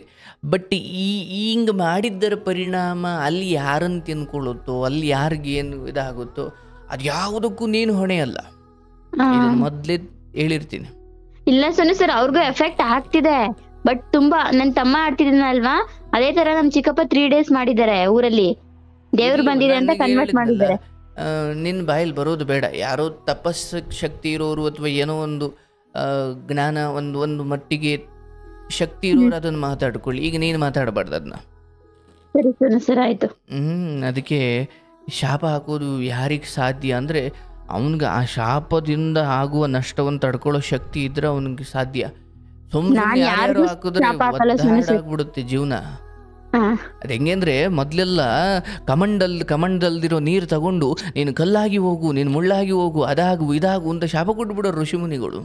ಬಟ್ ಹಿಂಗ್ ಮಾಡಿದ್ದರ ಪರಿಣಾಮ ಅಲ್ಲಿ ಯಾರನ್ನು ತಿನ್ಕೊಳ್ಳುತ್ತೋ, ಅಲ್ಲಿ ಯಾರಿಗೇನು ಇದಾಗುತ್ತೋ, ಅದು ಯಾವುದಕ್ಕೂ ನೀನು ಹೊಣೆ ಅಲ್ಲ. ಮೊದ್ಲೇ ಹೇಳಿರ್ತೀನಿ. ಇಲ್ಲ ಸೋನು ಸರ್, ಅವ್ರಿಗೂ ಎಫೆಕ್ಟ್ ಆಗ್ತಿದೆ. ಬಟ್ ತುಂಬಾ ನನ್ ತಮ್ಮ ಆಡ್ತಿದ್ದೀನಲ್ವಾ, ಅದೇ ತರ ನಮ್ ಚಿಕ್ಕಪ್ಪ 3 days ಮಾಡಿದ್ದಾರೆ ಊರಲ್ಲಿ. ದೇವ್ರು ಬಂದಿದೆ ಅಂತ ಕನ್ವರ್ಟ್ ಮಾಡಿದ್ದಾರೆ. ನಿನ್ನ ಬಾಯಲ್ಲಿ ಬರೋದು ಬೇಡ. ಯಾರೋ ತಪಸ್ಸು ಶಕ್ತಿ ಇರೋರು ಅಥವಾ ಏನೋ ಒಂದು ಜ್ಞಾನ, ಒಂದು ಮಟ್ಟಿಗೆ ಶಕ್ತಿ ಇರೋರು ಅದನ್ನು ಮಾತಾಡ್ಕೊಳ್ಳಿ. ಈಗ ನೀನು ಮಾತಾಡಬಾರ್ದು ಅದನ್ನ. ಆಯ್ತು. ಅದಕ್ಕೆ ಶಾಪ ಹಾಕೋದು ಯಾರಿಗೆ ಸಾಧ್ಯ ಅಂದ್ರೆ, ಅವನಿಗೆ ಆ ಶಾಪದಿಂದ ಆಗುವ ನಷ್ಟವನ್ನು ತಡ್ಕೊಳ್ಳೋ ಶಕ್ತಿ ಇದ್ರೆ ಅವನಿಗೆ ಸಾಧ್ಯ. ಸುಮ್ಮನೆ ಯಾರು ಹಾಕಿದ್ರೆ ಆಗ್ಬಿಡುತ್ತೆ ಜೀವನ. ಅದ್ ಹೆಂಗಂದ್ರೆ, ಮೊದ್ಲೆಲ್ಲ ಕಮಂಡಲ್ದಿರೋ ನೀರು ತಗೊಂಡು ನೀನು ಕಲ್ಲಾಗಿ ಹೋಗು, ನೀನು ಮುಳ್ಳಾಗಿ ಹೋಗು, ಅದಾಗು ಇದಾಗು ಅಂತ ಶಾಪ ಕೊಟ್ಬಿಡೋರು ಋಷಿಮುನಿಗಳು.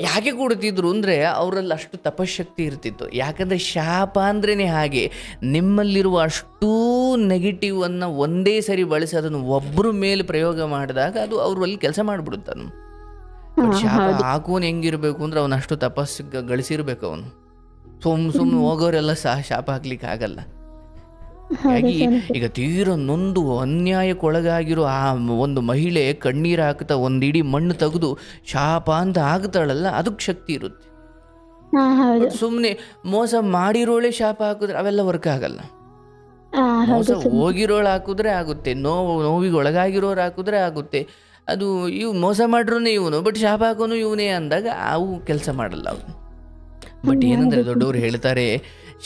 ಯಾಕೆ ಕೊಡ್ತಿದ್ರು ಅಂದ್ರೆ, ಅವರಲ್ಲಿ ಅಷ್ಟು ತಪಶಕ್ತಿ ಇರ್ತಿತ್ತು. ಯಾಕಂದ್ರೆ ಶಾಪ ಅಂದ್ರೇನೆ ಹಾಗೆ, ನಿಮ್ಮಲ್ಲಿರುವ ಅಷ್ಟೂ ನೆಗೆಟಿವ್ ಅನ್ನ ಒಂದೇ ಸರಿ ಬಳಸಿ ಅದನ್ನು ಒಬ್ಬರ ಮೇಲೆ ಪ್ರಯೋಗ ಮಾಡಿದಾಗ ಅದು ಅವ್ರಲ್ಲಿ ಕೆಲಸ ಮಾಡ್ಬಿಡುತ್ತಾನು. ಶಾಪ ಹಾಕೋನ್ ಹೆಂಗಿರ್ಬೇಕು ಅಂದ್ರೆ, ಅವನು ಅಷ್ಟು ತಪಸ್ಸು ಗಳಿಸಿರ್ಬೇಕು. ಅವನು ಸುಮ್ಮನೆ ಹೋಗೋರೆಲ್ಲ ಶಾಪ ಹಾಕ್ಲಿಕ್ಕೆ ಆಗಲ್ಲ. ಹಾಗಾಗಿ ಈಗ ತೀರ ನೊಂದು ಅನ್ಯಾಯಕ್ಕೊಳಗಾಗಿರೋ ಆ ಒಂದು ಮಹಿಳೆ ಕಣ್ಣೀರು ಹಾಕ್ತಾ ಒಂದಿಡೀ ಮಣ್ಣು ತೆಗೆದು ಶಾಪ ಅಂತ ಆಗ್ತಾಳಲ್ಲ, ಅದಕ್ಕೆ ಶಕ್ತಿ ಇರುತ್ತೆ. ಸುಮ್ಮನೆ ಮೋಸ ಮಾಡಿರೋಳೆ ಶಾಪ ಹಾಕಿದ್ರೆ ಅವೆಲ್ಲ ವರ್ಕ್ ಆಗಲ್ಲ. ಮೋಸ ಹೋಗಿರೋಳು ಹಾಕಿದ್ರೆ ಆಗುತ್ತೆ, ನೋವಿಗೆ ಒಳಗಾಗಿರೋರು ಹಾಕಿದ್ರೆ ಆಗುತ್ತೆ. ಅದು ಮೋಸ ಮಾಡ್ರೂ ಇವನು, ಬಟ್ ಶಾಪ ಹಾಕೋನು ಇವನೇ ಅಂದಾಗ ಅವು ಕೆಲಸ ಮಾಡಲ್ಲ ಅವು. ಬಟ್ ಏನಂದ್ರೆ, ದೊಡ್ಡವರು ಹೇಳ್ತಾರೆ,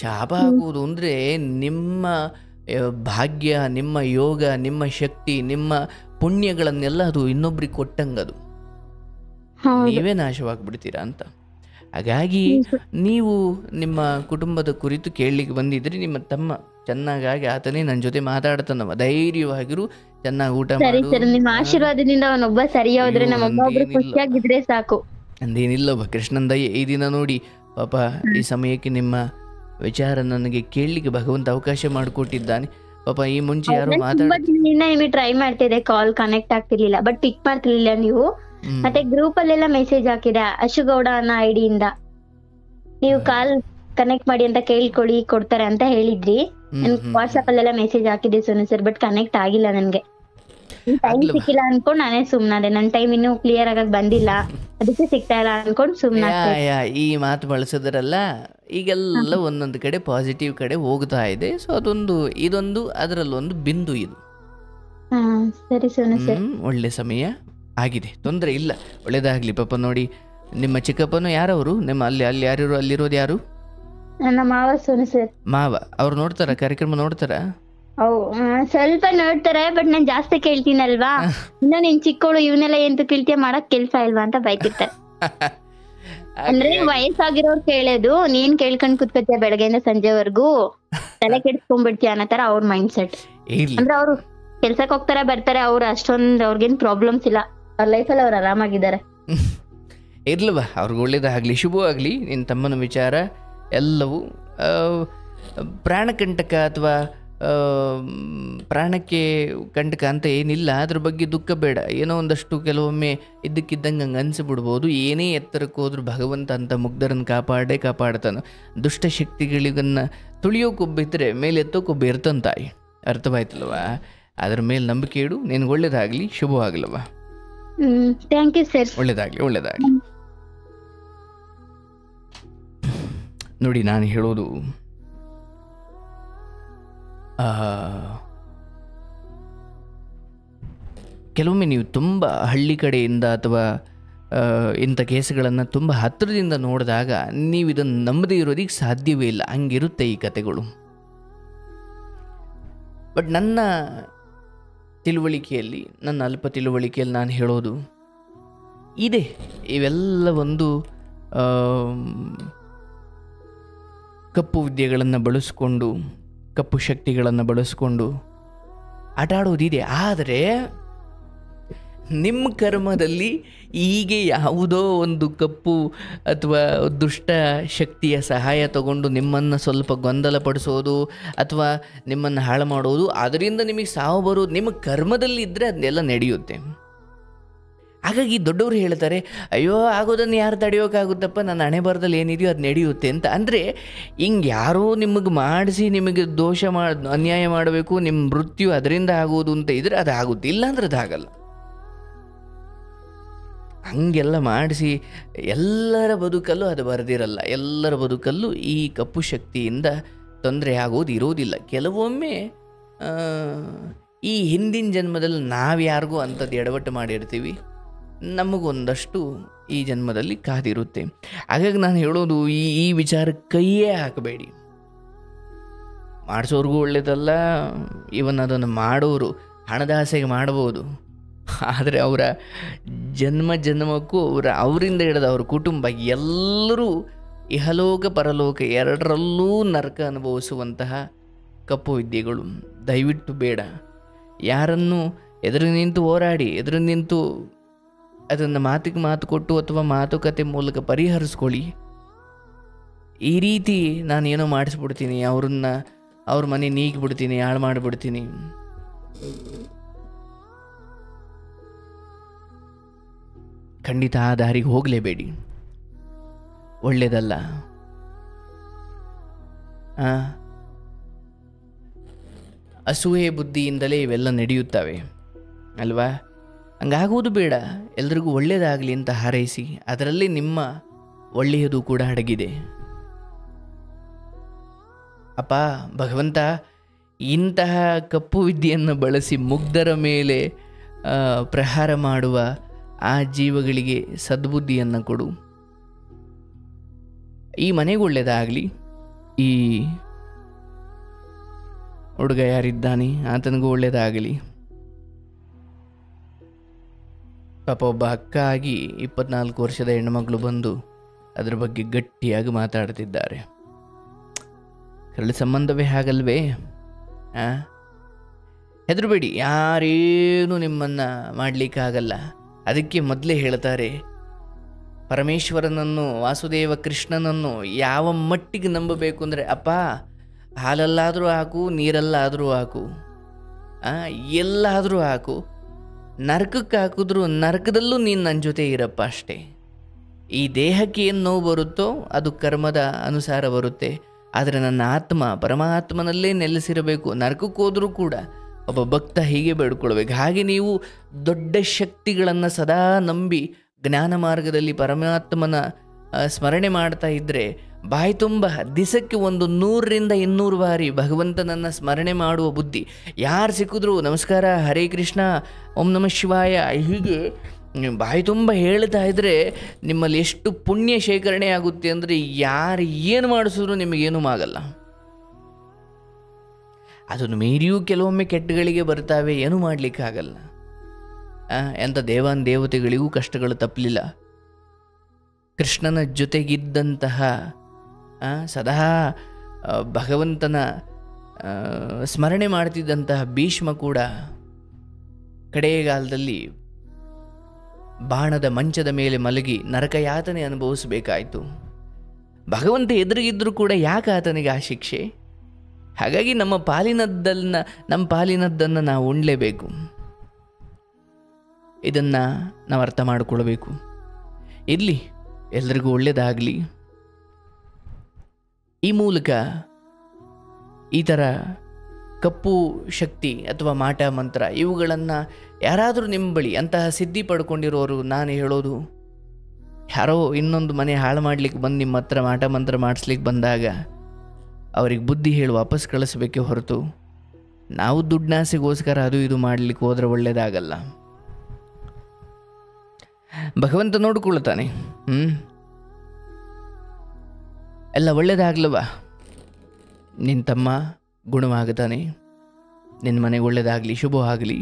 ಶಾಪ ಹಾಕುವುದು ಅಂದರೆ ನಿಮ್ಮ ಭಾಗ್ಯ, ನಿಮ್ಮ ಯೋಗ, ನಿಮ್ಮ ಶಕ್ತಿ, ನಿಮ್ಮ ಪುಣ್ಯಗಳನ್ನೆಲ್ಲ ಅದು ಇನ್ನೊಬ್ರಿಗೆ ಕೊಟ್ಟಂಗದು, ನೀವೇ ನಾಶವಾಗ್ಬಿಡ್ತೀರಾ ಅಂತ. ಹಾಗಾಗಿ ನೀವು ನಿಮ್ಮ ಕುಟುಂಬದ ಕುರಿತು ಕೇಳಲಿಕ್ಕೆ ಬಂದಿದ್ರಿ. ನಿಮ್ಮ ತಮ್ಮ ಚೆನ್ನಾಗಾಗಿ ಆತನೇ ನನ್ನ ಜೊತೆ ಮಾತಾಡ್ತಾನವ, ಧೈರ್ಯವಾಗಿರು, ಚೆನ್ನಾಗಿ ಊಟ ಮಾಡು. ನಿಮ್ಮ ಆಶೀರ್ವಾದದಿಂದ ಅವನೊಬ್ಬ ಸರಿ ಹೋದ್ರೆ ನಮ್ಮೊಬ್ಬೊಬ್ರು ಖುಷಿಯಾಗಿದ್ರೆ ಸಾಕು. ಅಂದೇನಿಲ್ಲವ, ಕೃಷ್ಣನ್ ದಯೆ ಈ ದಿನ ನೋಡಿ ಪಾಪ ಈ ಸಮಯಕ್ಕೆ ನಿಮ್ಮ ವಿಚಾರ ನನಗೆ ಕೇಳಲಿಕ್ಕೆ ಭಗವಂತ ಅವಕಾಶ ಮಾಡಿಕೊಟ್ಟಿದ್ದಾನೆ. ಪಾಪ ಈ ಮುಂಚೆ ಯಾರೋ ನಾನ್ ತುಂಬಾ ಮಾತಾಡಿ ದಿನದಿಂದ ನಿಮಗೆ ಟ್ರೈ ಮಾಡ್ತಿದ್ದೆ, ಕಾಲ್ ಕನೆಕ್ಟ್ ಆಗ್ತಿರ್ಲಿಲ್ಲ, ಬಟ್ ಪಿಕ್ ಮಾಡ್ತಿರ್ಲಿಲ್ಲ ನೀವು. ಮತ್ತೆ ಗ್ರೂಪ್ ಅಲ್ಲೆಲ್ಲ ಮೆಸೇಜ್ ಹಾಕಿದೆ ಅಶುಗೌಡ ಅನ್ನೋ ಐಡಿಯಿಂದ, ನೀವು ಕಾಲ್ ಕನೆಕ್ಟ್ ಮಾಡಿ ಅಂತ ಕೇಳ್ಕೊಳ್ಳಿ, ಕೊಡ್ತಾರೆ ಅಂತ ಹೇಳಿದ್ರಿ. ವಾಟ್ಸ್ಆಪ್ ಅಲ್ಲೆಲ್ಲ ಮೆಸೇಜ್ ಹಾಕಿದ್ದೆ ಸೋನು ಸರ್, ಬಟ್ ಕನೆಕ್ಟ್ ಆಗಿಲ್ಲ ನನ್ಗೆ. ಟೈಮ್ ಸಿಕ್ಕಿಲ್ಲ ಅನ್ಕೊಂಡ್ ನಾನೇ ಸುಮ್ನಾದೆ. ನನ್ ಟೈಮ್ ಇನ್ನೂ ಕ್ಲಿಯರ್ ಆಗಕ್ ಬಂದಿಲ್ಲ, ಅದಕ್ಕೆ ಸಿಗ್ತಾ ಇಲ್ಲ ಅನ್ಕೊಂಡ್ ಸುಮ್ನಾಗ್ತಾ ಇದ್ದೆ. ಈ ಮಾತು ಬಳಸಿದ್ರಲ್ಲ, ಈಗೆಲ್ಲ ಒಂದೊಂದು ಕಡೆ ಪಾಸಿಟಿವ್ ಕಡೆ ಹೋಗ್ತಾ ಇದೆ. ಸೊ ಇದೊಂದು ಅದರಲ್ಲೊಂದು ಬಿಂದು ಇದು. ಹಾ ಸರಿ ಸೋನು ಸರ್. ಒಳ್ಳೆ ಸಮಯ ಆಗಿದೆ, ತೊಂದರೆ ಇಲ್ಲ, ಒಳ್ಳೇದಾಗ್ಲಿ. ಪಾಪ ನೋಡಿ, ನಿಮ್ಮ ಚಿಕ್ಕಪ್ಪನು ಯಾರವರು? ನಿಮ್ಮ ಅಲ್ಲಿರೋದು ಯಾರು? ನನ್ನ ಮಾವ ಸೋನು ಸರ್. ಮಾವ ಅವ್ರು ನೋಡ್ತಾರ ಕಾರ್ಯಕ್ರಮ? ನೋಡ್ತಾರ? ಸ್ವಲ್ಪ ನೋಡ್ತಾರೆ, ಬಟ್ ನಾನ್ ಜಾಸ್ತಿ ಕೇಳ್ತೀನಲ್ವಾ, ಇನ್ನ ನೀನ್ ಚಿಕ್ಕವಳು, ಇವನ್ನೆಲ್ಲ ಎಂತ ಕೇಳ್ತೀಯ, ಮಾಡಕ್ ಕೆಲ್ಸ ಇಲ್ವಾ ಅಂತ ಬೈತಿರ್ತಾರೆ. ಅಂದ್ರೆ ವಯಸ್ಸಾಗಿರೋರು ಕೇಳೋದು, ನೀನ್ ಕೇಳ್ಕೊಂಡ್ ಕುತ್ಕೊತೀಯ ಬೆಳಗ್ಗೆಯಿಂದ ಸಂಜೆವರೆಗೂ, ತಲೆ ಕೆಡ್ಸ್ಕೊಂಡ್ಬಿಡ್ತೀಯ ಅನ್ನೋ ತರ ಅವ್ರ ಮೈಂಡ್ ಸೆಟ್. ಅಂದ್ರೆ ಅವ್ರು ಕೆಲ್ಸಕ್ ಹೋಗ್ತಾರೆ ಬರ್ತಾರೆ, ಅವ್ರು ಅಷ್ಟೊಂದ್ ಅವ್ರಿಗೇನ್ ಪ್ರಾಬ್ಲಮ್ಸ್ ಇಲ್ಲ, ಅವ್ರ ಲೈಫಲ್ಲಿ ಅವ್ರು ಆರಾಮಾಗಿದ್ದಾರೆ. ಇರ್ಲವಾ, ಅವ್ರಿಗೆ ಒಳ್ಳೇದಾಗ್ಲಿ, ಶುಭವಾಗ್ಲಿ. ನಿನ್ನ ತಮ್ಮನ ವಿಚಾರ ಎಲ್ಲವೂ ಪ್ರಾಣಕಂಟಕ ಅಥವಾ ಪ್ರಾಣಕ್ಕೆ ಕಂಟಕ ಅಂತ ಏನಿಲ್ಲ, ಅದ್ರ ಬಗ್ಗೆ ದುಃಖ ಬೇಡ. ಏನೋ ಒಂದಷ್ಟು ಕೆಲವೊಮ್ಮೆ ಇದ್ದಕ್ಕಿದ್ದಂಗೆ ಹಂಗೆ ಅನಿಸ್ಬಿಡ್ಬೋದು. ಏನೇ ಎತ್ತರಕ್ಕೆ ಹೋದ್ರೂ ಭಗವಂತ ಅಂತ ಮುಗ್ಧರನ್ನು ಕಾಪಾಡ್ತಾನೆ. ದುಷ್ಟಶಕ್ತಿಗಳಿಗನ್ನು ತುಳಿಯೋಕೊಬ್ಬಿದ್ರೆ ಮೇಲೆ ಎತ್ತೋಕೊಬ್ಬ ಇರ್ತಂತ ತಾಯಿ, ಅರ್ಥವಾಯ್ತಲ್ವಾ? ಅದ್ರ ಮೇಲೆ ನಂಬಿಕೆ ಇಡು, ನಿನಗೆ ಒಳ್ಳೇದಾಗಲಿ, ಶುಭವಾಗಲವ. Thank you sir. ಒಳ್ಳೇದಾಗಲಿ. ನೋಡಿ, ನಾನು ಹೇಳೋದು ಕೆಲವೊಮ್ಮೆ ನೀವು ತುಂಬ ಹಳ್ಳಿ ಕಡೆಯಿಂದ ಅಥವಾ ಇಂಥ ಕೇಸುಗಳನ್ನು ತುಂಬ ಹತ್ತಿರದಿಂದ ನೋಡಿದಾಗ ನೀವು ಇದನ್ನು ನಂಬದೇ ಇರೋದಕ್ಕೆ ಸಾಧ್ಯವೇ ಇಲ್ಲ. ಹಂಗಿರುತ್ತೆ ಈ ಕತೆಗಳು. ಬಟ್ ನನ್ನ ತಿಳುವಳಿಕೆಯಲ್ಲಿ, ನನ್ನ ಅಲ್ಪ ತಿಳುವಳಿಕೆಯಲ್ಲಿ ನಾನು ಹೇಳೋದು ಇದೆ, ಇವೆಲ್ಲ ಒಂದು ಕಪ್ಪು ವಿದ್ಯೆಗಳನ್ನು ಬಳಸ್ಕೊಂಡು, ಕಪ್ಪು ಶಕ್ತಿಗಳನ್ನು ಬಳಸ್ಕೊಂಡು ಆಟ ಆಡೋದಿದೆ. ಆದರೆ ನಿಮ್ಮ ಕರ್ಮದಲ್ಲಿ ಹೀಗೆ ಯಾವುದೋ ಒಂದು ಕಪ್ಪು ಅಥವಾ ದುಷ್ಟ ಶಕ್ತಿಯ ಸಹಾಯ ತಗೊಂಡು ನಿಮ್ಮನ್ನು ಸ್ವಲ್ಪ ಗೊಂದಲಪಡಿಸೋದು ಅಥವಾ ನಿಮ್ಮನ್ನು ಹಾಳು ಮಾಡೋದು, ಅದರಿಂದ ನಿಮಗೆ ಸಾವು ಬರೋದು ನಿಮ್ಮ ಕರ್ಮದಲ್ಲಿ ಇದ್ದರೆ ಅದನ್ನೆಲ್ಲ ನಡೆಯುತ್ತೆ. ಹಾಗಾಗಿ ದೊಡ್ಡವರು ಹೇಳ್ತಾರೆ, ಅಯ್ಯೋ ಆಗೋದನ್ನು ಯಾರು ತಡೆಯೋಕ್ಕಾಗುತ್ತಪ್ಪ, ನನ್ನ ಹಣೆ ಬರದಲ್ಲಿ ಏನಿದೆಯೋ ಅದು ನಡೆಯುತ್ತೆ ಅಂತ. ಅಂದರೆ ಹಿಂಗೆ ಯಾರೋ ನಿಮಗೆ ಮಾಡಿಸಿ ನಿಮಗೆ ಅನ್ಯಾಯ ಮಾಡಬೇಕು, ನಿಮ್ಮ ಮೃತ್ಯು ಅದರಿಂದ ಆಗೋದು ಅಂತ ಇದ್ರೆ ಅದು ಆಗುತ್ತೆ, ಇಲ್ಲಾಂದ್ರೆ ಅದಾಗಲ್ಲ. ಹಂಗೆಲ್ಲ ಮಾಡಿಸಿ ಎಲ್ಲರ ಬದುಕಲ್ಲೂ ಅದು ಬರೆದಿರಲ್ಲ. ಎಲ್ಲರ ಬದುಕಲ್ಲೂ ಈ ಕಪ್ಪು ಶಕ್ತಿಯಿಂದ ತೊಂದರೆ ಆಗೋದು ಇರೋದಿಲ್ಲ. ಕೆಲವೊಮ್ಮೆ ಈ ಹಿಂದಿನ ಜನ್ಮದಲ್ಲಿ ನಾವು ಯಾರಿಗೂ ಅಂಥದ್ದು ಎಡವಟ್ಟು ಮಾಡಿರ್ತೀವಿ, ನಮಗೊಂದಷ್ಟು ಈ ಜನ್ಮದಲ್ಲಿ ಕಾದಿರುತ್ತೆ. ಹಾಗಾಗಿ ನಾನು ಹೇಳೋದು, ಈ ವಿಚಾರಕ್ಕೆ ಕೈಯೇ ಹಾಕಬೇಡಿ. ಮಾಡಿಸೋರ್ಗೂ ಒಳ್ಳೆಯದಲ್ಲ, ಇವನ್ ಅದನ್ನು ಮಾಡೋರು ಹಣದಾಸೆಗೆ ಮಾಡ್ಬೋದು, ಆದರೆ ಅವರ ಜನ್ಮಕ್ಕೂ ಅವರಿಂದ ಹಿಡಿದ ಅವ್ರ ಕುಟುಂಬ ಎಲ್ಲರೂ ಇಹಲೋಕ ಪರಲೋಕ ಎರಡರಲ್ಲೂ ನರಕ ಅನುಭವಿಸುವಂತಹ ಕಪ್ಪು ವಿದ್ಯೆಗಳು. ದಯವಿಟ್ಟು ಬೇಡ. ಯಾರನ್ನು ಎದುರು ನಿಂತು ಹೋರಾಡಿ, ಎದುರು ನಿಂತು ಅದನ್ನು ಮಾತಿಗೆ ಮಾತು ಕೊಟ್ಟು ಅಥವಾ ಮಾತುಕತೆ ಮೂಲಕ ಪರಿಹರಿಸ್ಕೊಳ್ಳಿ. ಈ ರೀತಿ ನಾನೇನೋ ಮಾಡಿಸ್ಬಿಡ್ತೀನಿ, ಅವ್ರ ಮನೆ ನೀಗಿಬಿಡ್ತೀನಿ, ಹಾಳು ಮಾಡಿಬಿಡ್ತೀನಿ, ಖಂಡಿತ ಆ ದಾರಿಗೆ ಹೋಗಲೇಬೇಡಿ, ಒಳ್ಳೆಯದಲ್ಲ. ಅಸೂಯೆ ಬುದ್ಧಿಯಿಂದಲೇ ಇವೆಲ್ಲ ನಡೆಯುತ್ತವೆ ಅಲ್ವಾ? ಹಂಗಾಗೋದು ಬೇಡ. ಎಲ್ರಿಗೂ ಒಳ್ಳೆಯದಾಗಲಿ ಅಂತ ಹಾರೈಸಿ, ಅದರಲ್ಲಿ ನಿಮ್ಮ ಒಳ್ಳೆಯದು ಕೂಡ ಅಡಗಿದೆ. ಅಪ್ಪ ಭಗವಂತ, ಇಂತಹ ಕಪ್ಪು ವಿದ್ಯೆಯನ್ನು ಬಳಸಿ ಮುಗ್ಧರ ಮೇಲೆ ಪ್ರಹಾರ ಮಾಡುವ ಆ ಜೀವಗಳಿಗೆ ಸದ್ಬುದ್ಧಿಯನ್ನು ಕೊಡು. ಈ ಮನೆಗೆ ಒಳ್ಳೆಯದಾಗಲಿ. ಈ ಹುಡುಗ ಯಾರಿದ್ದಾನೆ ಆತನಿಗೂ ಒಳ್ಳೆಯದಾಗಲಿ. ಪಾಪ ಒಬ್ಬ ಅಕ್ಕ ಆಗಿ 24 ವರ್ಷದ ಹೆಣ್ಣುಮಗಳು ಬಂದು ಅದ್ರ ಬಗ್ಗೆ ಗಟ್ಟಿಯಾಗಿ ಮಾತಾಡ್ತಿದ್ದಾರೆ. ಕರಳ ಸಂಬಂಧವೇ ಹಾಗಲ್ವೇ? ಹೆದರಬೇಡಿ, ಯಾರೇನು ನಿಮ್ಮನ್ನು ಮಾಡಲಿಕ್ಕಾಗಲ್ಲ. ಅದಕ್ಕೆ ಮೊದಲೇ ಹೇಳ್ತಾರೆ, ಪರಮೇಶ್ವರನನ್ನು, ವಾಸುದೇವ ಕೃಷ್ಣನನ್ನು ಯಾವ ಮಟ್ಟಿಗೆ ನಂಬಬೇಕು ಅಂದರೆ, ಅಪ್ಪ ಹಾಲಲ್ಲಾದರೂ ಹಾಕು, ನೀರಲ್ಲಾದರೂ ಹಾಕು, ಎಲ್ಲಾದರೂ ಹಾಕು, ನರಕಕ್ಕೆ ಹಾಕಿದ್ರು ನರಕದಲ್ಲೂ ನೀನು ನನ್ನ ಜೊತೆ ಇರಪ್ಪ ಅಷ್ಟೇ. ಈ ದೇಹಕ್ಕೆ ಏನು ನೋವು ಬರುತ್ತೋ ಅದು ಕರ್ಮದ ಅನುಸಾರ ಬರುತ್ತೆ, ಆದರೆ ನನ್ನ ಆತ್ಮ ಪರಮಾತ್ಮನಲ್ಲೇ ನೆಲೆಸಿರಬೇಕು. ನರಕಕ್ಕೆ ಹೋದರೂ ಕೂಡ ಒಬ್ಬ ಭಕ್ತ ಹೀಗೆ ಬೇಡ್ಕೊಳ್ಬೇಕು. ಹಾಗೆ ನೀವು ದೊಡ್ಡ ಶಕ್ತಿಗಳನ್ನು ಸದಾ ನಂಬಿ ಜ್ಞಾನ ಮಾರ್ಗದಲ್ಲಿ ಪರಮಾತ್ಮನ ಸ್ಮರಣೆ ಮಾಡ್ತಾ ಇದ್ದರೆ ಬಾಯಿ ತುಂಬ ದಿಸಕ್ಕೆ 100-200 ಬಾರಿ ಭಗವಂತನನ್ನು ಸ್ಮರಣೆ ಮಾಡುವ ಬುದ್ಧಿ. ಯಾರು ಸಿಕ್ಕಿದ್ರು ನಮಸ್ಕಾರ, ಹರೇ ಕೃಷ್ಣ, ಓಂ ನಮಃ ಶಿವಾಯ, ಹೀಗೆ ಬಾಯಿ ತುಂಬ ಹೇಳ್ತಾ ಇದ್ದರೆ ನಿಮ್ಮಲ್ಲಿ ಎಷ್ಟು ಪುಣ್ಯ ಶೇಖರಣೆ ಆಗುತ್ತೆ ಅಂದರೆ ಯಾರು ಏನು ಮಾಡಿಸಿದ್ರು ನಿಮಗೇನೂ ಆಗಲ್ಲ. ಅದನ್ನು ಮೀರಿಯೂ ಕೆಲವೊಮ್ಮೆ ಕೆಟ್ಟಗಳಿಗೆ ಬರ್ತಾವೆ, ಏನೂ ಮಾಡಲಿಕ್ಕಾಗಲ್ಲ. ಎಂಥ ದೇವತೆಗಳಿಗೂ ಕಷ್ಟಗಳು ತಪ್ಪಲಿಲ್ಲ. ಕೃಷ್ಣನ ಜೊತೆಗಿದ್ದಂತಹ ಸದಾ ಭಗವಂತನ ಸ್ಮರಣೆ ಮಾಡ್ತಿದ್ದಂತಹ ಭೀಷ್ಮ ಕೂಡ ಕಡೆಗಾಲದಲ್ಲಿ ಬಾಣದ ಮಂಚದ ಮೇಲೆ ಮಲಗಿ ನರಕಯಾತನೆ ಅನುಭವಿಸಬೇಕಾಯಿತು. ಭಗವಂತ ಎದುರಿಗಿದ್ದರೂ ಕೂಡ ಯಾಕೆ ಆತನಿಗೆ ಆ ಶಿಕ್ಷೆ? ಹಾಗಾಗಿ ನಮ್ಮ ಪಾಲಿನದ್ದನ್ನು ನಾವು ಉಣ್ಲೇಬೇಕು. ಇದನ್ನು ನಾವು ಅರ್ಥ ಮಾಡಿಕೊಳ್ಬೇಕು. ಇರಲಿ, ಎಲ್ರಿಗೂ ಒಳ್ಳೆಯದಾಗಲಿ. ಈ ಮೂಲಕ ಈ ಥರ ಕಪ್ಪು ಶಕ್ತಿ ಅಥವಾ ಮಾಟ ಮಂತ್ರ ಇವುಗಳನ್ನು ಯಾರಾದರೂ ನಿಮ್ಮ ಬಳಿ ಅಂತಹ ಸಿದ್ಧಿ ಪಡ್ಕೊಂಡಿರೋರು, ನಾನು ಹೇಳೋದು, ಯಾರೋ ಇನ್ನೊಂದು ಮನೆ ಹಾಳು ಮಾಡಲಿಕ್ಕೆ ಬಂದು ನಿಮ್ಮ ಹತ್ರ ಮಾಟ ಮಂತ್ರ ಮಾಡಿಸ್ಲಿಕ್ಕೆ ಬಂದಾಗ ಅವ್ರಿಗೆ ಬುದ್ಧಿ ಹೇಳಿ ವಾಪಸ್ ಕಳಿಸ್ಬೇಕೇ ಹೊರತು ನಾವು ದುಡ್ಡಾಸೆಗೋಸ್ಕರ ಅದು ಇದು ಮಾಡಲಿಕ್ಕೆ ಹೋದರೆ ಒಳ್ಳೆಯದಾಗಲ್ಲ. ಭಗವಂತ ನೋಡಿಕೊಳ್ತಾನೆ. ಎಲ್ಲ ಒಳ್ಳೆಯದಾಗ್ಲವ, ನಿನ್ನ ತಮ್ಮ ಗುಣವಾಗುತ್ತಾನೆ, ನಿನ್ನ ಮನೆಗೆ ಒಳ್ಳೆಯದಾಗಲಿ, ಶುಭವಾಗಲಿ.